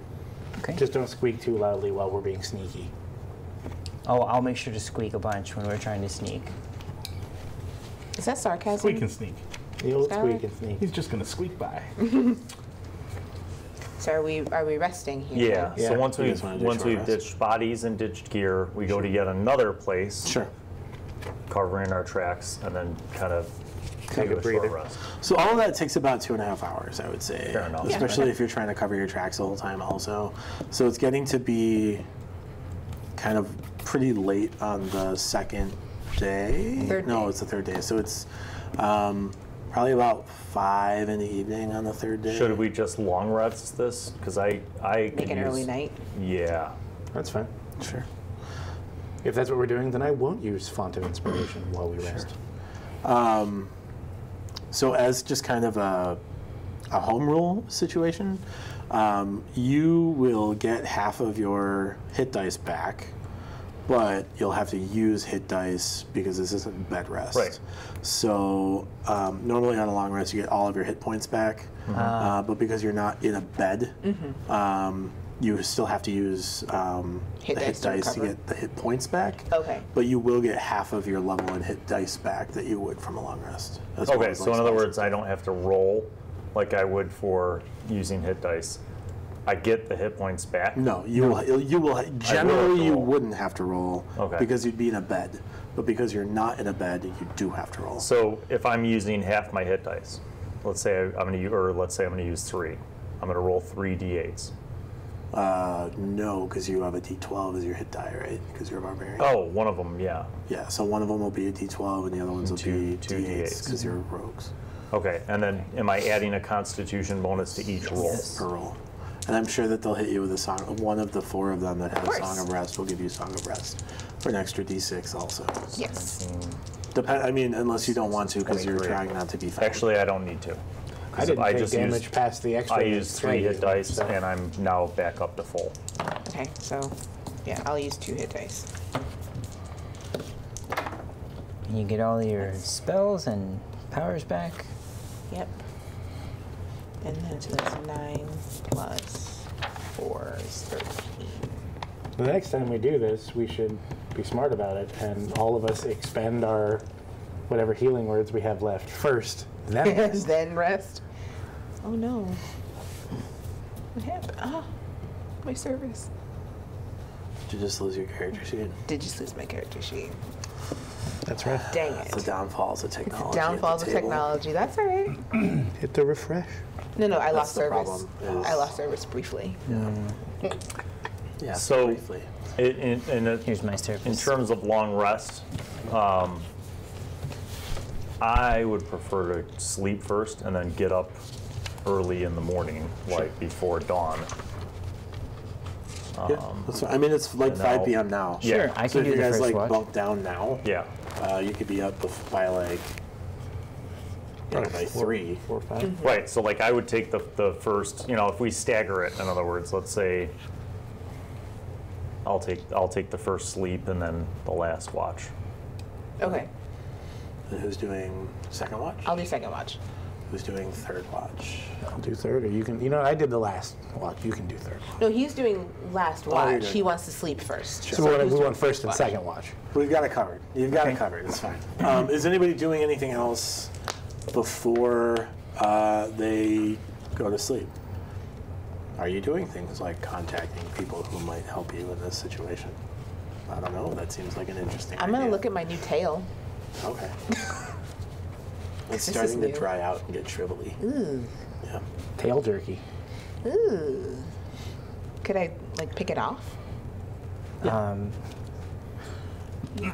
Okay. Just don't squeak too loudly while we're being sneaky. Oh, I'll make sure to squeak a bunch when we're trying to sneak. Is that sarcasm? Squeak and sneak. The old Skylar? squeak and sneak. He's just gonna squeak by. So are we resting here? Yeah, Yeah. so once You guys wanna do we've short rest? ditched bodies and ditched gear, we go to yet another place, Sure. covering our tracks, and then kind of Take a short breather. rest. So all of that takes about 2.5 hours, I would say. Fair enough. Yeah. Especially if you're trying to cover your tracks the whole time also. So it's getting to be kind of pretty late on the second day. Third No, day. it's the third day. So it's probably about 5 in the evening on the third day. Should we just long rest this? Because I Make could an early use- night. Yeah. That's fine. Sure. If that's what we're doing, then I won't use Font of Inspiration while we rest. So as just kind of a home rule situation, you will get half of your hit dice back, but you'll have to use hit dice because this isn't bed rest. Right. So normally on a long rest you get all of your hit points back, but because you're not in a bed, you still have to use Hit the dice hit to dice to recover. get the hit points back. Okay. But you will get half of your level and hit dice back that you would from a long rest. as well Okay, as, so like, in other spells. words, I don't have to roll like I would for using hit dice. I get the hit points back. No, you will generally you roll. wouldn't have to roll Okay. because you'd be in a bed. But because you're not in a bed, you do have to roll. So if I'm using half my hit dice, let's say I'm going to use, or let's say I'm going to use 3. I'm going to roll 3 d8s. No, because you have a D12 as your hit die, right? Because you're a barbarian. Oh, one of them, yeah. Yeah, so one of them will be a D12 and the other ones will be two D8s D8s. because you're rogues Okay, and then am I adding a Constitution bonus to each roll? per roll. And I'm sure that they'll hit you with a song. One of the 4 of them that have a course. Song of Rest will give you Song of Rest for an extra D6 also. Yes. I mean, unless you don't want to because you're Great. trying not to be found. Actually, I don't need to. I didn't take just damage used, past the extra. I used 3 hit dice, so- and I'm now back up to full. Okay, so yeah, I'll use 2 hit dice. You get all your spells and powers back. Yep. And then so that's 9 plus 4 is 13. The next time we do this, we should be smart about it, and all of us expend our whatever healing words we have left first, then rest. Then rest. Oh no. What happened? Ah, my service. Did you just lose your character sheet? Did just lose my character sheet. That's right. Dang it. The downfalls of technology. Downfalls of technology. That's all right. Hit the refresh. No, I lost the service. problem, is- I lost service briefly. Yeah, So- briefly. Here's my In service. terms of long rest, I would prefer to sleep first and then get up early in the morning, like before dawn. Yeah, that's fine. I mean, it's like and 5 I'll- p.m. now. Yeah. Sure, I So can if do you the guys first like watch. bunk down now, Yeah. you could be up by like probably by 3. 4 or 5. Right, so like I would take the first, if we stagger it, in other words, let's say I'll take the first sleep and then the last watch. Okay. And who's doing second watch? I'll do second watch. Who's doing third watch? I'll do third, or you can. You know, I did the last watch. You can do third. No, he's doing last you're watch. doing- He wants to sleep first. So we who's want doing first and watch? second watch. We've got it covered. You've got it covered. It's fine. Is anybody doing anything else before they go to sleep? Are you doing things like contacting people who might help you in this situation? I don't know. That seems like an interesting I'm idea. gonna look at my new tail. Okay. It's This starting is to new. dry out and get shrivelly. Ooh. Yeah. Tail jerky. Ooh. Could I like pick it off?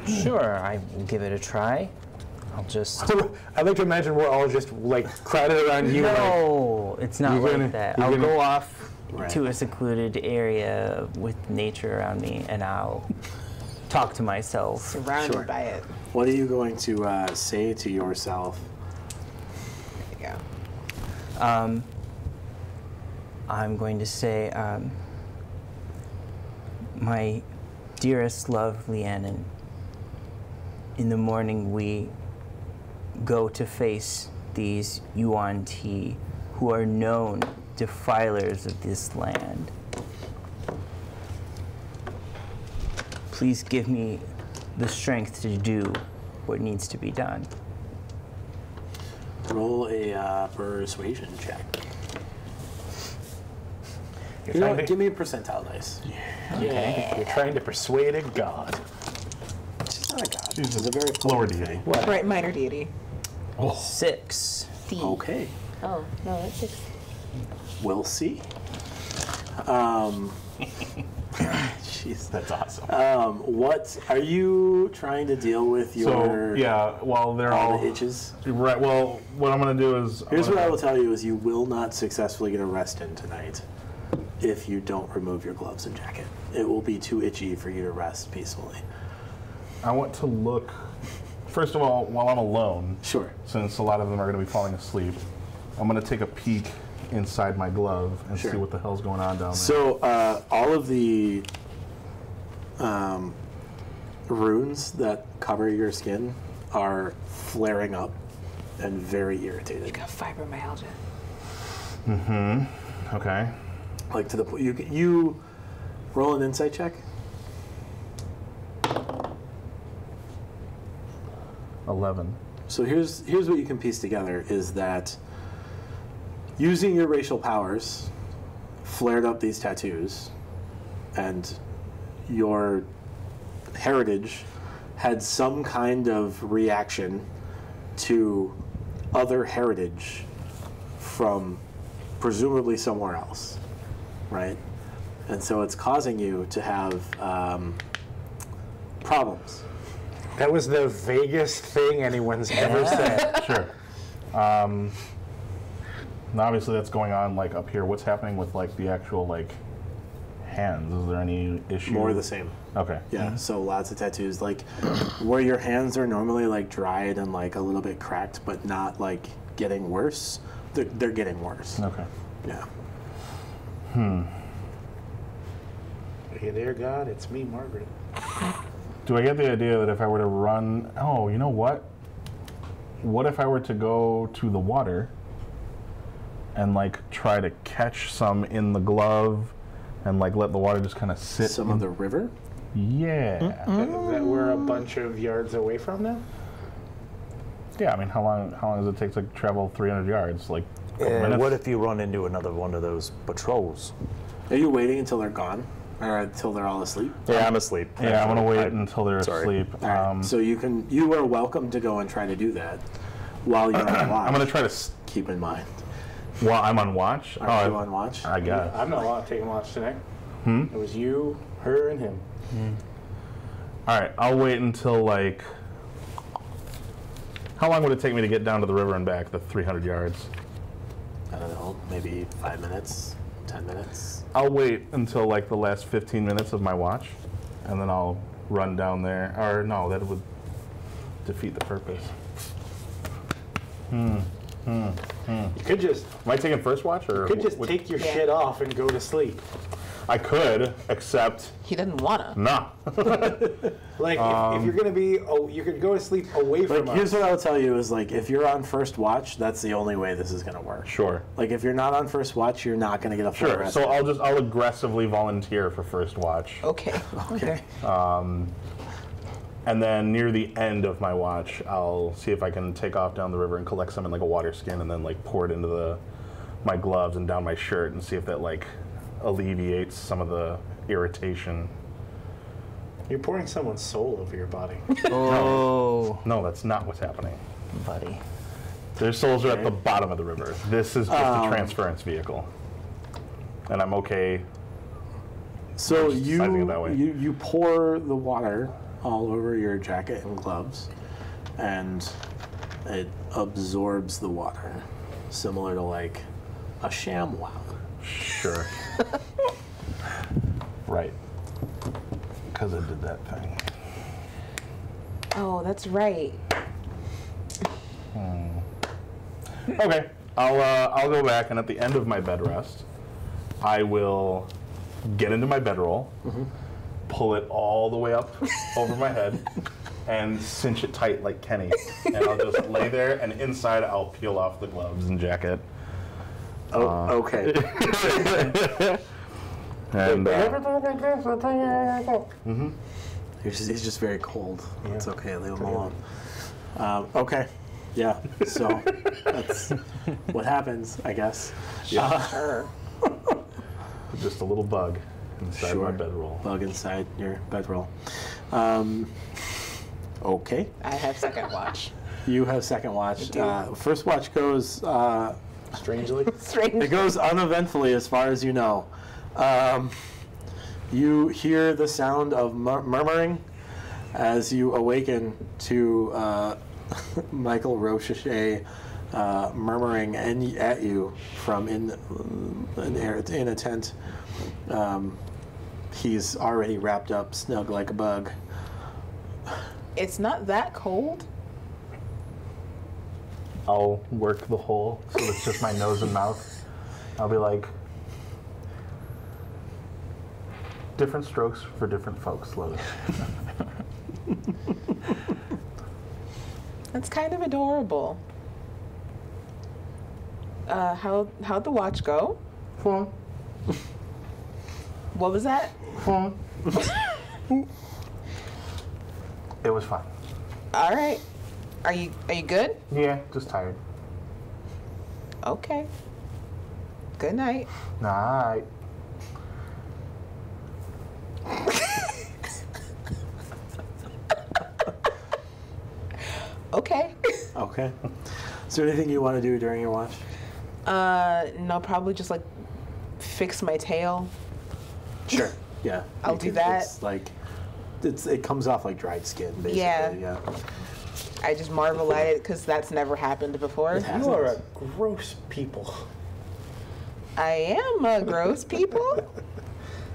Sure, I will give it a try. I'll just. I like to imagine we're all just like crowded around you. Like, No, it's not You're like gonna- that. you're I'll gonna- go off Right. to a secluded area with nature around me, and I'll talk to myself. Surrounded Sure. by it. What are you going to say to yourself? There you go. I'm going to say, my dearest love, Rhiannon, in the morning we go to face these Yuan Ti, who are known defilers of this land. Please give me the strength to do what needs to be done. Roll a persuasion check. you're, You know trying what? to, Give me a percentile dice. you're trying to persuade a god. She's not a god. She's a very Lower fluid deity. thing. Right, minor deity. 6. D. Okay. Oh no, that's 6. We'll see. Jeez. That's awesome. What are you trying to deal with? So Your yeah, while they're all all the itches. right. Well, what I'm gonna do is Here's what I will tell you: is you will not successfully get a rest in tonight if you don't remove your gloves and jacket. It will be too itchy for you to rest peacefully. I want to look. First of all, while I'm alone, Sure. since a lot of them are going to be falling asleep, I'm going to take a peek inside my glove and Sure. see what the hell's going on down there. So all of the runes that cover your skin are flaring up and very irritated. Got fibromyalgia. Okay. Like to the point you roll an insight check. 11. So here's what you can piece together is that using your racial powers flared up these tattoos, and your heritage had some kind of reaction to other heritage from presumably somewhere else, right? And so it's causing you to have problems. That was the vaguest thing anyone's ever said. Sure. Now obviously that's going on like up here. What's happening with like the actual like hands? Is there any issue? More of the same. Okay. Yeah, so lots of tattoos, like where your hands are normally like dried and like a little bit cracked, but not like getting worse. They're getting worse. Okay. Yeah. Hey there, God, it's me, Margaret. Do I get the idea that if I were to run... Oh, you know what? What if I were to go to the water and like try to catch some in the glove and like let the water just kind of sit Some of the river. Yeah. That we're a bunch of yards away from now? Yeah, I mean, how long does it take to travel 300 yards? Like a couple minutes? What if you run into another one of those patrols? Are you waiting until they're gone, or until they're all asleep? Yeah, I'm asleep. Yeah, I'm gonna wait I- until they're sorry. asleep. All right. So you are welcome to go and try to do that while you're on watch. I'm gonna try to keep in mind. while I'm on watch. Are you on watch? I guess. I'm not taking watch tonight. It was you, her, and him. All right, I'll wait until like. How long would it take me to get down to the river and back? The 300 yards. I don't know, maybe 5 minutes, 10 minutes. I'll wait until like the last 15 minutes of my watch, and then I'll run down there. Or no, that would defeat the purpose. You could just Am I taking first watch or? take your shit off and go to sleep. I could, except He doesn't wanna. nah. Like, if you're gonna be, you could go to sleep away from us. Here's what I'll tell you is, like, if you're on first watch, that's the only way this is gonna work. Sure. Like, if you're not on first watch, you're not gonna get a full Sure. rest. So I'll aggressively volunteer for first watch. Okay. Okay. And then near the end of my watch, I'll see if I can take off down the river and collect some in like a water skin, and then like pour it into my gloves and down my shirt, and see if that like alleviates some of the irritation. You're pouring someone's soul over your body. Oh, No, that's not what's happening. buddy. Their souls are at the bottom of the river. This is just a transference vehicle, and I'm okay. So sizing it that way. you pour the water all over your jacket and gloves, and it absorbs the water, similar to like a ShamWow. Sure. Right. Because I did that thing. Oh, that's right. Okay. I'll go back, and at the end of my bed rest, I will get into my bedroll, pull it all the way up over my head, and cinch it tight like Kenny. And I'll just lay there, and inside I'll peel off the gloves and jacket. Oh, okay. And He's just very cold. It's okay. Leave him alone. Okay. Yeah. So that's what happens, I guess. Sure. just a little bug inside my bedroll. Bug inside your bedroll. Okay. I have second watch. You have second watch. First watch goes Strangely. Strange. it goes uneventfully as far as you know. You hear the sound of murmuring as you awaken to Michael Rochechet murmuring at you from in a tent. He's already wrapped up, snug like a bug. It's not that cold. I'll work the hole so it's just my nose and mouth. I'll be like, different strokes for different folks, Lois. That's kind of adorable. How'd the watch go? Fun. What was that? Fun. It was fun. All right. Are you good? Yeah, just tired. Okay. Good night. Night. Okay. Okay. Is there anything you want to do during your watch? No, probably just like fix my tail. Sure. Yeah. I'll do that. It's like it comes off like dried skin, basically. Yeah. I just marvel at it because that's never happened before. You are a gross people. I am a gross people.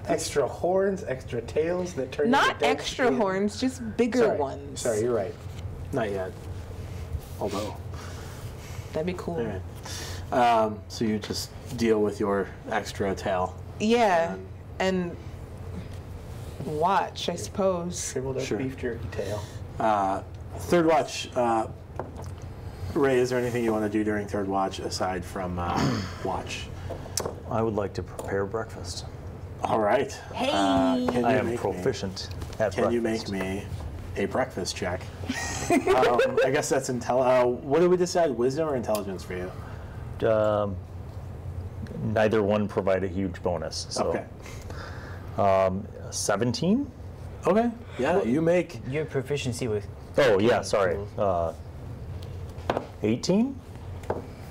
Extra horns, extra tails that turn Not into dead extra skin. horns, just bigger Sorry. ones. Sorry, you're right. Not yet. Although. That'd be cool. All right. So you just deal with your extra tail. Yeah, and watch, I suppose. Shriveled up Sure. beef jerky tail. Third watch. Ray, is there anything you want to do during third watch aside from watch? I would like to prepare breakfast. All right. Hey! Can I you am make proficient at Can you breakfast. make me a breakfast check? I guess that's what did we decide? Wisdom or intelligence for you? Neither one provide a huge bonus. So, Okay. 17? Okay. Yeah, you make. Your proficiency with Oh, yeah, sorry. 18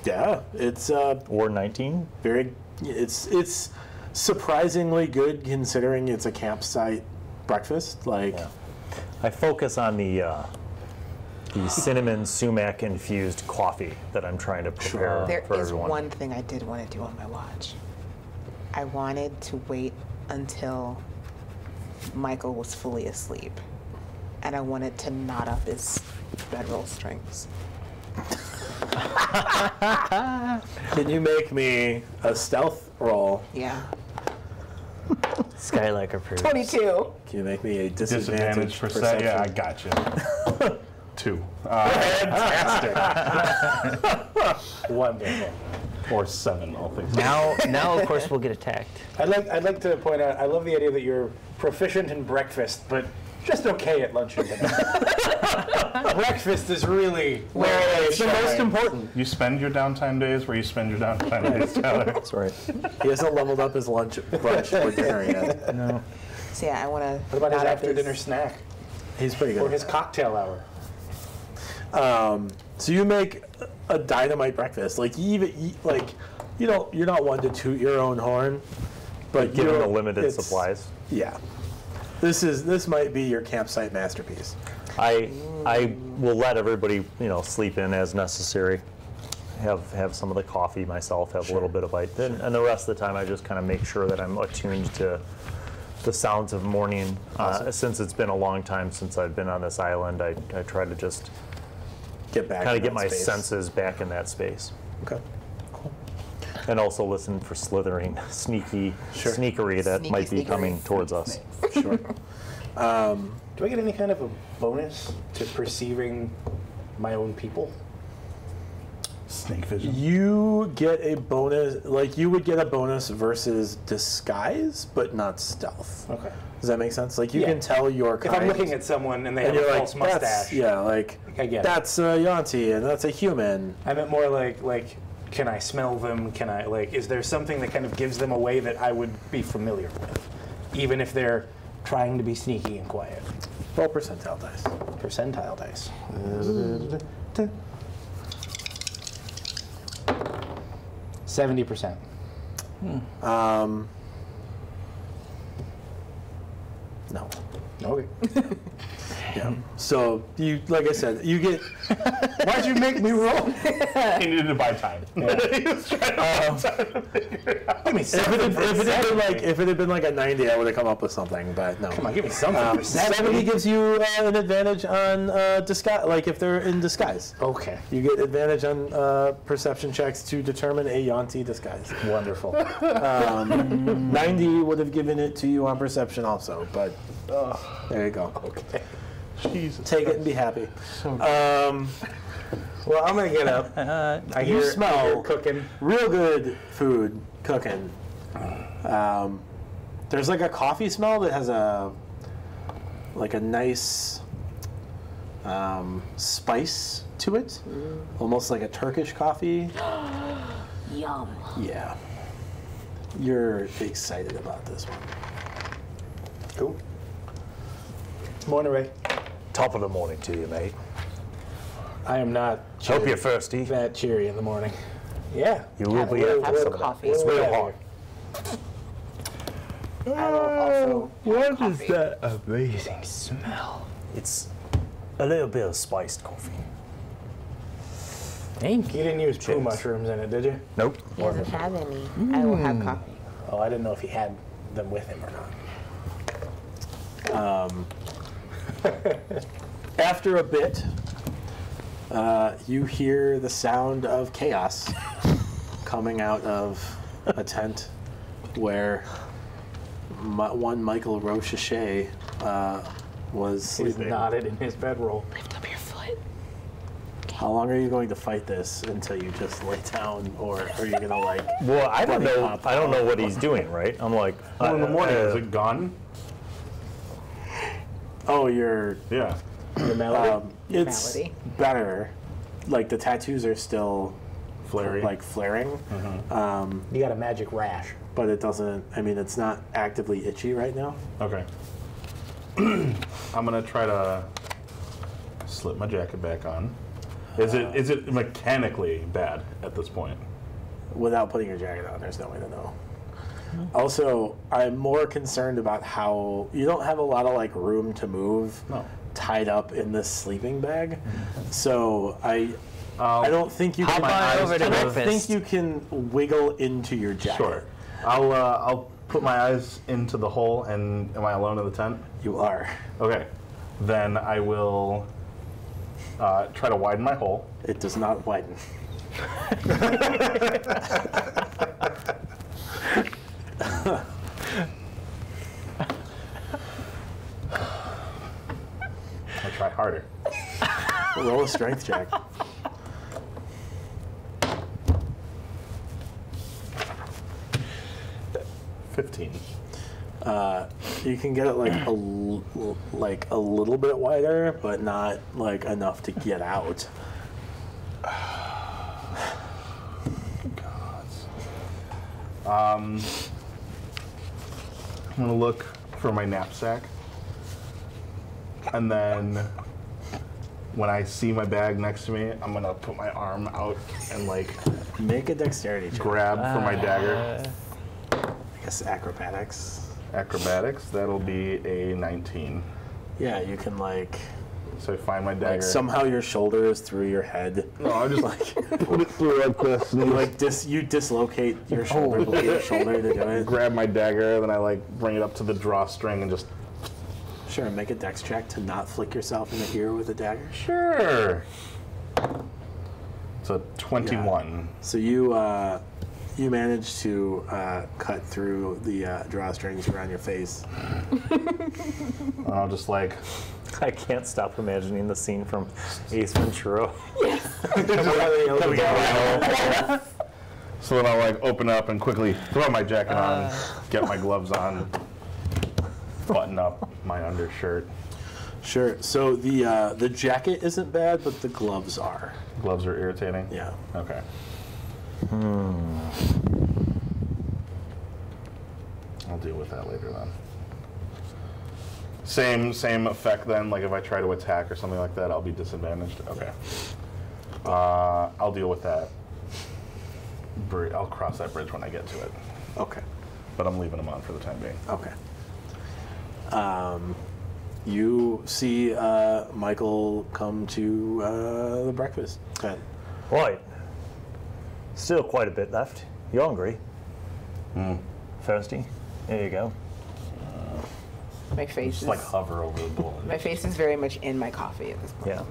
Yeah, it's or 19? very. It's surprisingly good considering it's a campsite breakfast. Like. Yeah. I focus on the cinnamon sumac infused coffee that I'm trying to prepare There for is everyone. one thing I did want to do on my watch. I wanted to wait until Michael was fully asleep, and I wanted to knot up his bedroll strings. Can you make me a stealth roll? Yeah. Skylark approves. 22. Can you make me a Disadvantage disadvantage percent. Yeah, I perception? got you. 2. Fantastic. Wonderful. Or 7, all things. Now, of course, we'll get attacked. I'd like to point out, I love the idea that you're proficient in breakfast, but just okay at lunch and dinner. Breakfast is really where it's the most important. You spend your downtime days where you spend your downtime days, Tyler. That's right. He hasn't leveled up his brunch or dinner yet. No. So yeah, I want to. What about his after-dinner snack? He's pretty good. Or his cocktail hour? So you make a dynamite breakfast. Like you even eat, like you're not one to toot your own horn, but Given the limited supplies. Yeah. This might be your campsite masterpiece. I will let everybody, sleep in as necessary. Have some of the coffee myself, have a little bit of bite. And the rest of the time I just kind of make sure that I'm attuned to the sounds of morning. Since it's been a long time since I've been on this island, I try to just Get back. kind of get my space. senses back in that space. Okay. And also listen for slithering, sneakery that might be coming towards us. Sure. Do I get any kind of a bonus to perceiving my own people? Snake vision. You get a bonus, like you would get a bonus versus disguise, but not stealth. Okay. Does that make sense? Like you Yeah. can tell your kind. If I'm looking at someone and they have and a you're false like, mustache, like I get it. that's a Yanti and that's a human. I meant more like, can I smell them? Can I, is there something that kind of gives them away that I would be familiar with, even if they're trying to be sneaky and quiet? Roll percentile dice. Percentile dice. 70%. No. Okay. Yeah. So you, like I said, you get. Why'd you make me roll? He needed to buy time. He was trying to Give me If something. it had been like a 90, I would have come up with something, but no. Come on, give me something. 70 gives you an advantage on disguise, like if they're in disguise. Okay. You get advantage on perception checks to determine a Yanti disguise. Wonderful. 90 would have given it to you on perception also, but there you go. Okay. Jesus. Take it and be happy. Well, I'm gonna get up. I You hear smell cooking. real good food cooking. There's like a coffee smell that has a nice spice to it, almost like a Turkish coffee. Yum. Yeah. You're excited about this one. Cool. Morning, Ray. Top of the morning to you, mate. I am not Hope you're thirsty. that cheery in the morning. Yeah. You will be Have after some some coffee. It's real Yeah. hard. I will also have coffee. that amazing smell? It's a little bit of spiced coffee. Thank You didn't use poo Cheers. mushrooms in it, did you? Nope. He doesn't have any. I will have coffee. Oh, I didn't know if he had them with him or not. After a bit, you hear the sound of chaos coming out of a tent where one Michael Rochechet was He's sleeping. nodded in his bedroll. Lift up your foot. How long are you going to fight this until you just lay down, or are you going to like? Well, I don't Let me know. pop I don't know what he's doing. Right? I'm like. Well, in the morning, is it gone? Oh, you're. Yeah. Your melody. It's Malady. better. Like the tattoos are still Flary. like flaring, You got a magic rash. but it doesn't. I mean, it's not actively itchy right now. Okay. I'm gonna try to slip my jacket back on. Is it mechanically bad at this point? Without putting your jacket on, there's no way to know. Also, I'm more concerned about how you don't have a lot of like room to move No. tied up in this sleeping bag. So I don't think you can. on over to I don't breakfast. think you can wiggle into your jacket. Sure. I'll put my eyes into the hole, and am I alone in the tent? You are. Okay. Then I will try to widen my hole. It does not widen. a strength check. 15. You can get it like a little bit wider, but not like enough to get out. I'm gonna look for my knapsack, and then when I see my bag next to me, I'm gonna put my arm out and like Make a dexterity check. grab for my dagger. I guess acrobatics. Acrobatics, that'll be a 19. Yeah, you can like So I find my dagger. somehow your shoulder is through your head. No, I just like put it through like this, and You like you dislocate your shoulder, blade, your shoulder to do it. grab my dagger, then I like bring it up to the drawstring and just. Sure, make a dex check to not flick yourself in the ear with a dagger. Sure. It's a 21. So you manage to cut through the drawstrings around your face. And I'll just like. I can't stop imagining the scene from Ace Ventura. So then I'll like open up and quickly throw my jacket on, get my gloves on, button up my undershirt. Sure. So the jacket isn't bad, but the gloves are. Gloves are irritating? Yeah. Okay. I'll deal with that later then. Same effect then, like if I try to attack or something like that, I'll be disadvantaged? Okay. I'll deal with that. I'll cross that bridge when I get to it. Okay. But I'm leaving them on for the time being. Okay. You see Michael come to the breakfast tent. Right. Still quite a bit left. You hungry? Thirsty? There you go. My face Just is like hover over the bowl. my face is very much in my coffee at this point. Yeah.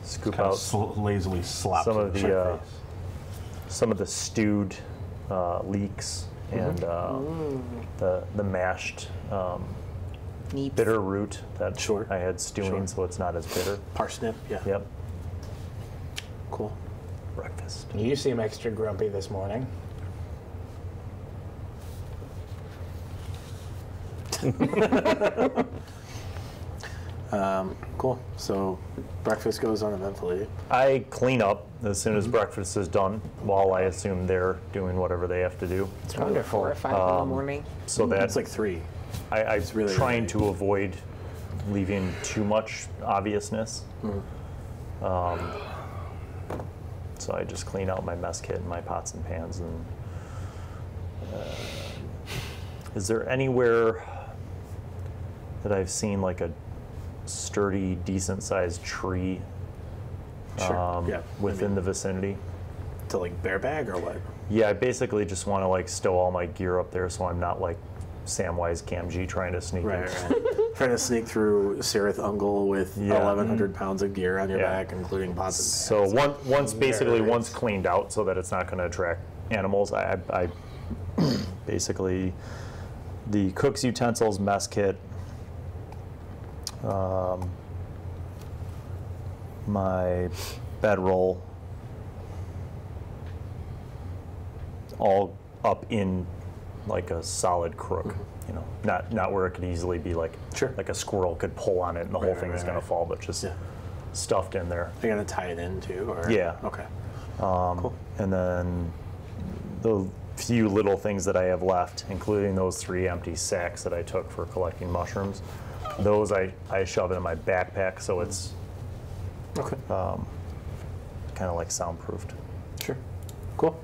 Scoop Kind out of lazily slaps some it of in your the face. some of the stewed leeks and the mashed Neat. bitter root that Sure. I had stewing, so it's not as bitter. Parsnip. Yeah. Yep. Cool. Breakfast. You seem extra grumpy this morning. Cool. So breakfast goes uneventfully. I clean up as soon as breakfast is done, while I assume they're doing whatever they have to do. It's wonderful. 4 or 5 in the morning. So It's that's like 3. I'm really trying early. to avoid leaving too much obviousness. So I just clean out my mess kit and my pots and pans. And is there anywhere that I've seen like a sturdy, decent-sized tree Sure. Yeah. within the vicinity? To like bear bag or what? Yeah, I basically just want to like stow all my gear up there so I'm not like Samwise Gamgee trying to sneak in. Right. Trying to sneak through Sirith Ungol with Yeah. 1,100 pounds of gear on your Yeah. back, including pots and So pans. once cleaned out, so that it's not going to attract animals, I basically the cook's utensils, mess kit, my bedroll, all up in like a solid crook. You know, not where it could easily be like Sure. like a squirrel could pull on it and the whole Right, thing right, is going right. to fall, but just Yeah. stuffed in there. You're gonna tie it in too, or Yeah. Okay. And then the few little things that I have left, including those 3 empty sacks that I took for collecting mushrooms, those I shove in my backpack so it's Okay. kind of like soundproofed. Sure. Cool.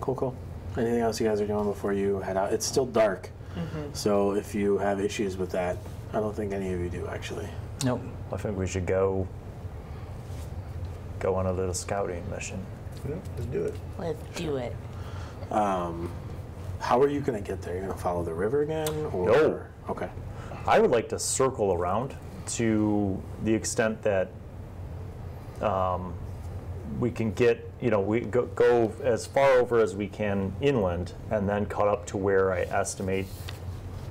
Cool. Anything else you guys are doing before you head out? It's still dark, so if you have issues with that, I don't think any of you do actually. Nope. I think we should go on a little scouting mission. Yeah, let's do it. Let's do it. How are you gonna get there? You're gonna follow the river again, or No. Okay. I would like to circle around to the extent that we can get, we go as far over as we can inland and then cut up to where I estimate,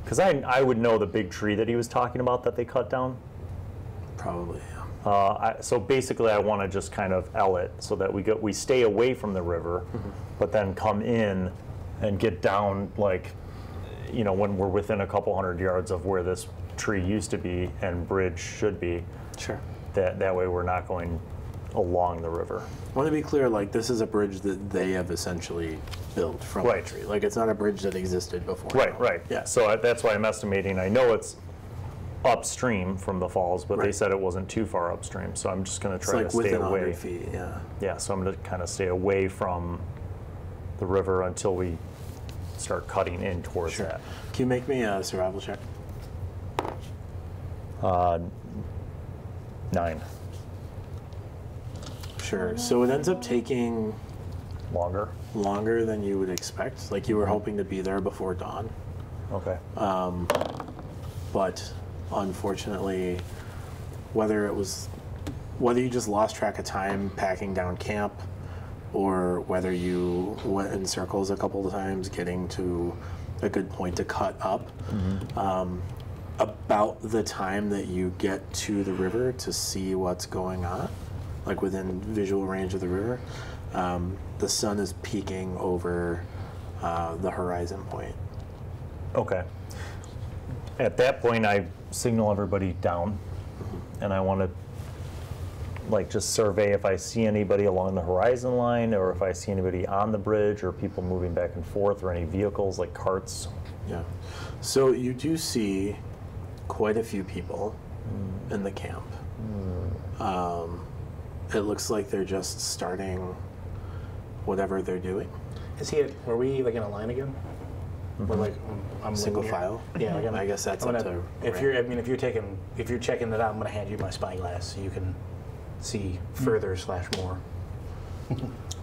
because I would know the big tree that he was talking about that they cut down. Probably. So basically, I want to just kind of L it so that we stay away from the river, but then come in and get down, like, you know, when we're within a couple hundred yards of where this tree used to be and bridge should be. Sure. That way we're not going along the river. I want to be clear, like, this is a bridge that they have essentially built from the tree. Like, it's not a bridge that existed before. Right. Yeah. So that's why I'm estimating. I know it's upstream from the falls, but they said it wasn't too far upstream. So I'm just going to try to stay away. 100 feet, yeah. Yeah, so I'm going to kind of stay away from the river until we start cutting in towards that. Can you make me a survival check? 9. Sure. So it ends up taking Longer than you would expect. Like, you were hoping to be there before dawn. Okay. But unfortunately, whether you just lost track of time packing down camp, or whether you went in circles a couple of times getting to a good point to cut up, about the time that you get to the river to see what's going on, like within visual range of the river, the sun is peeking over the horizon point. Okay. At that point, I signal everybody down, and I want to, like, just survey if I see anybody along the horizon line, or if I see anybody on the bridge, or people moving back and forth, or any vehicles like carts. Yeah. So you do see quite a few people in the camp. It looks like they're just starting whatever they're doing. Were we like in a line again? We're like I'm Single linear. file. Yeah, like I guess that's up to. If you're checking it out, I'm gonna hand you my spyglass so you can see further / more.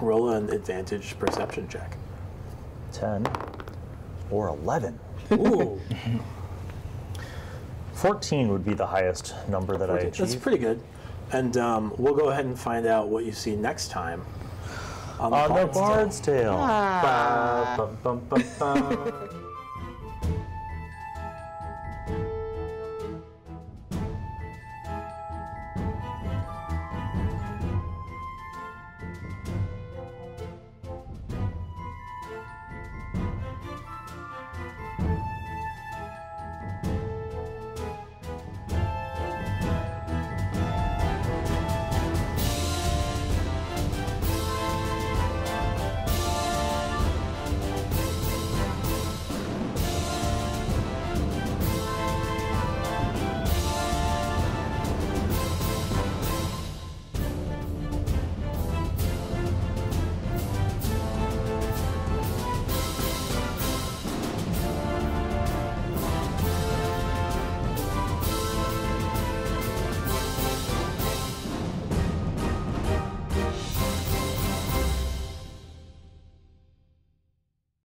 Roll an advantage perception check. 10 or 11. Ooh. 14 would be the highest number that I achieved. That's pretty good. And we'll go ahead and find out what you see next time on the Bard's Tale. Ba, bum, bum, bum, bum.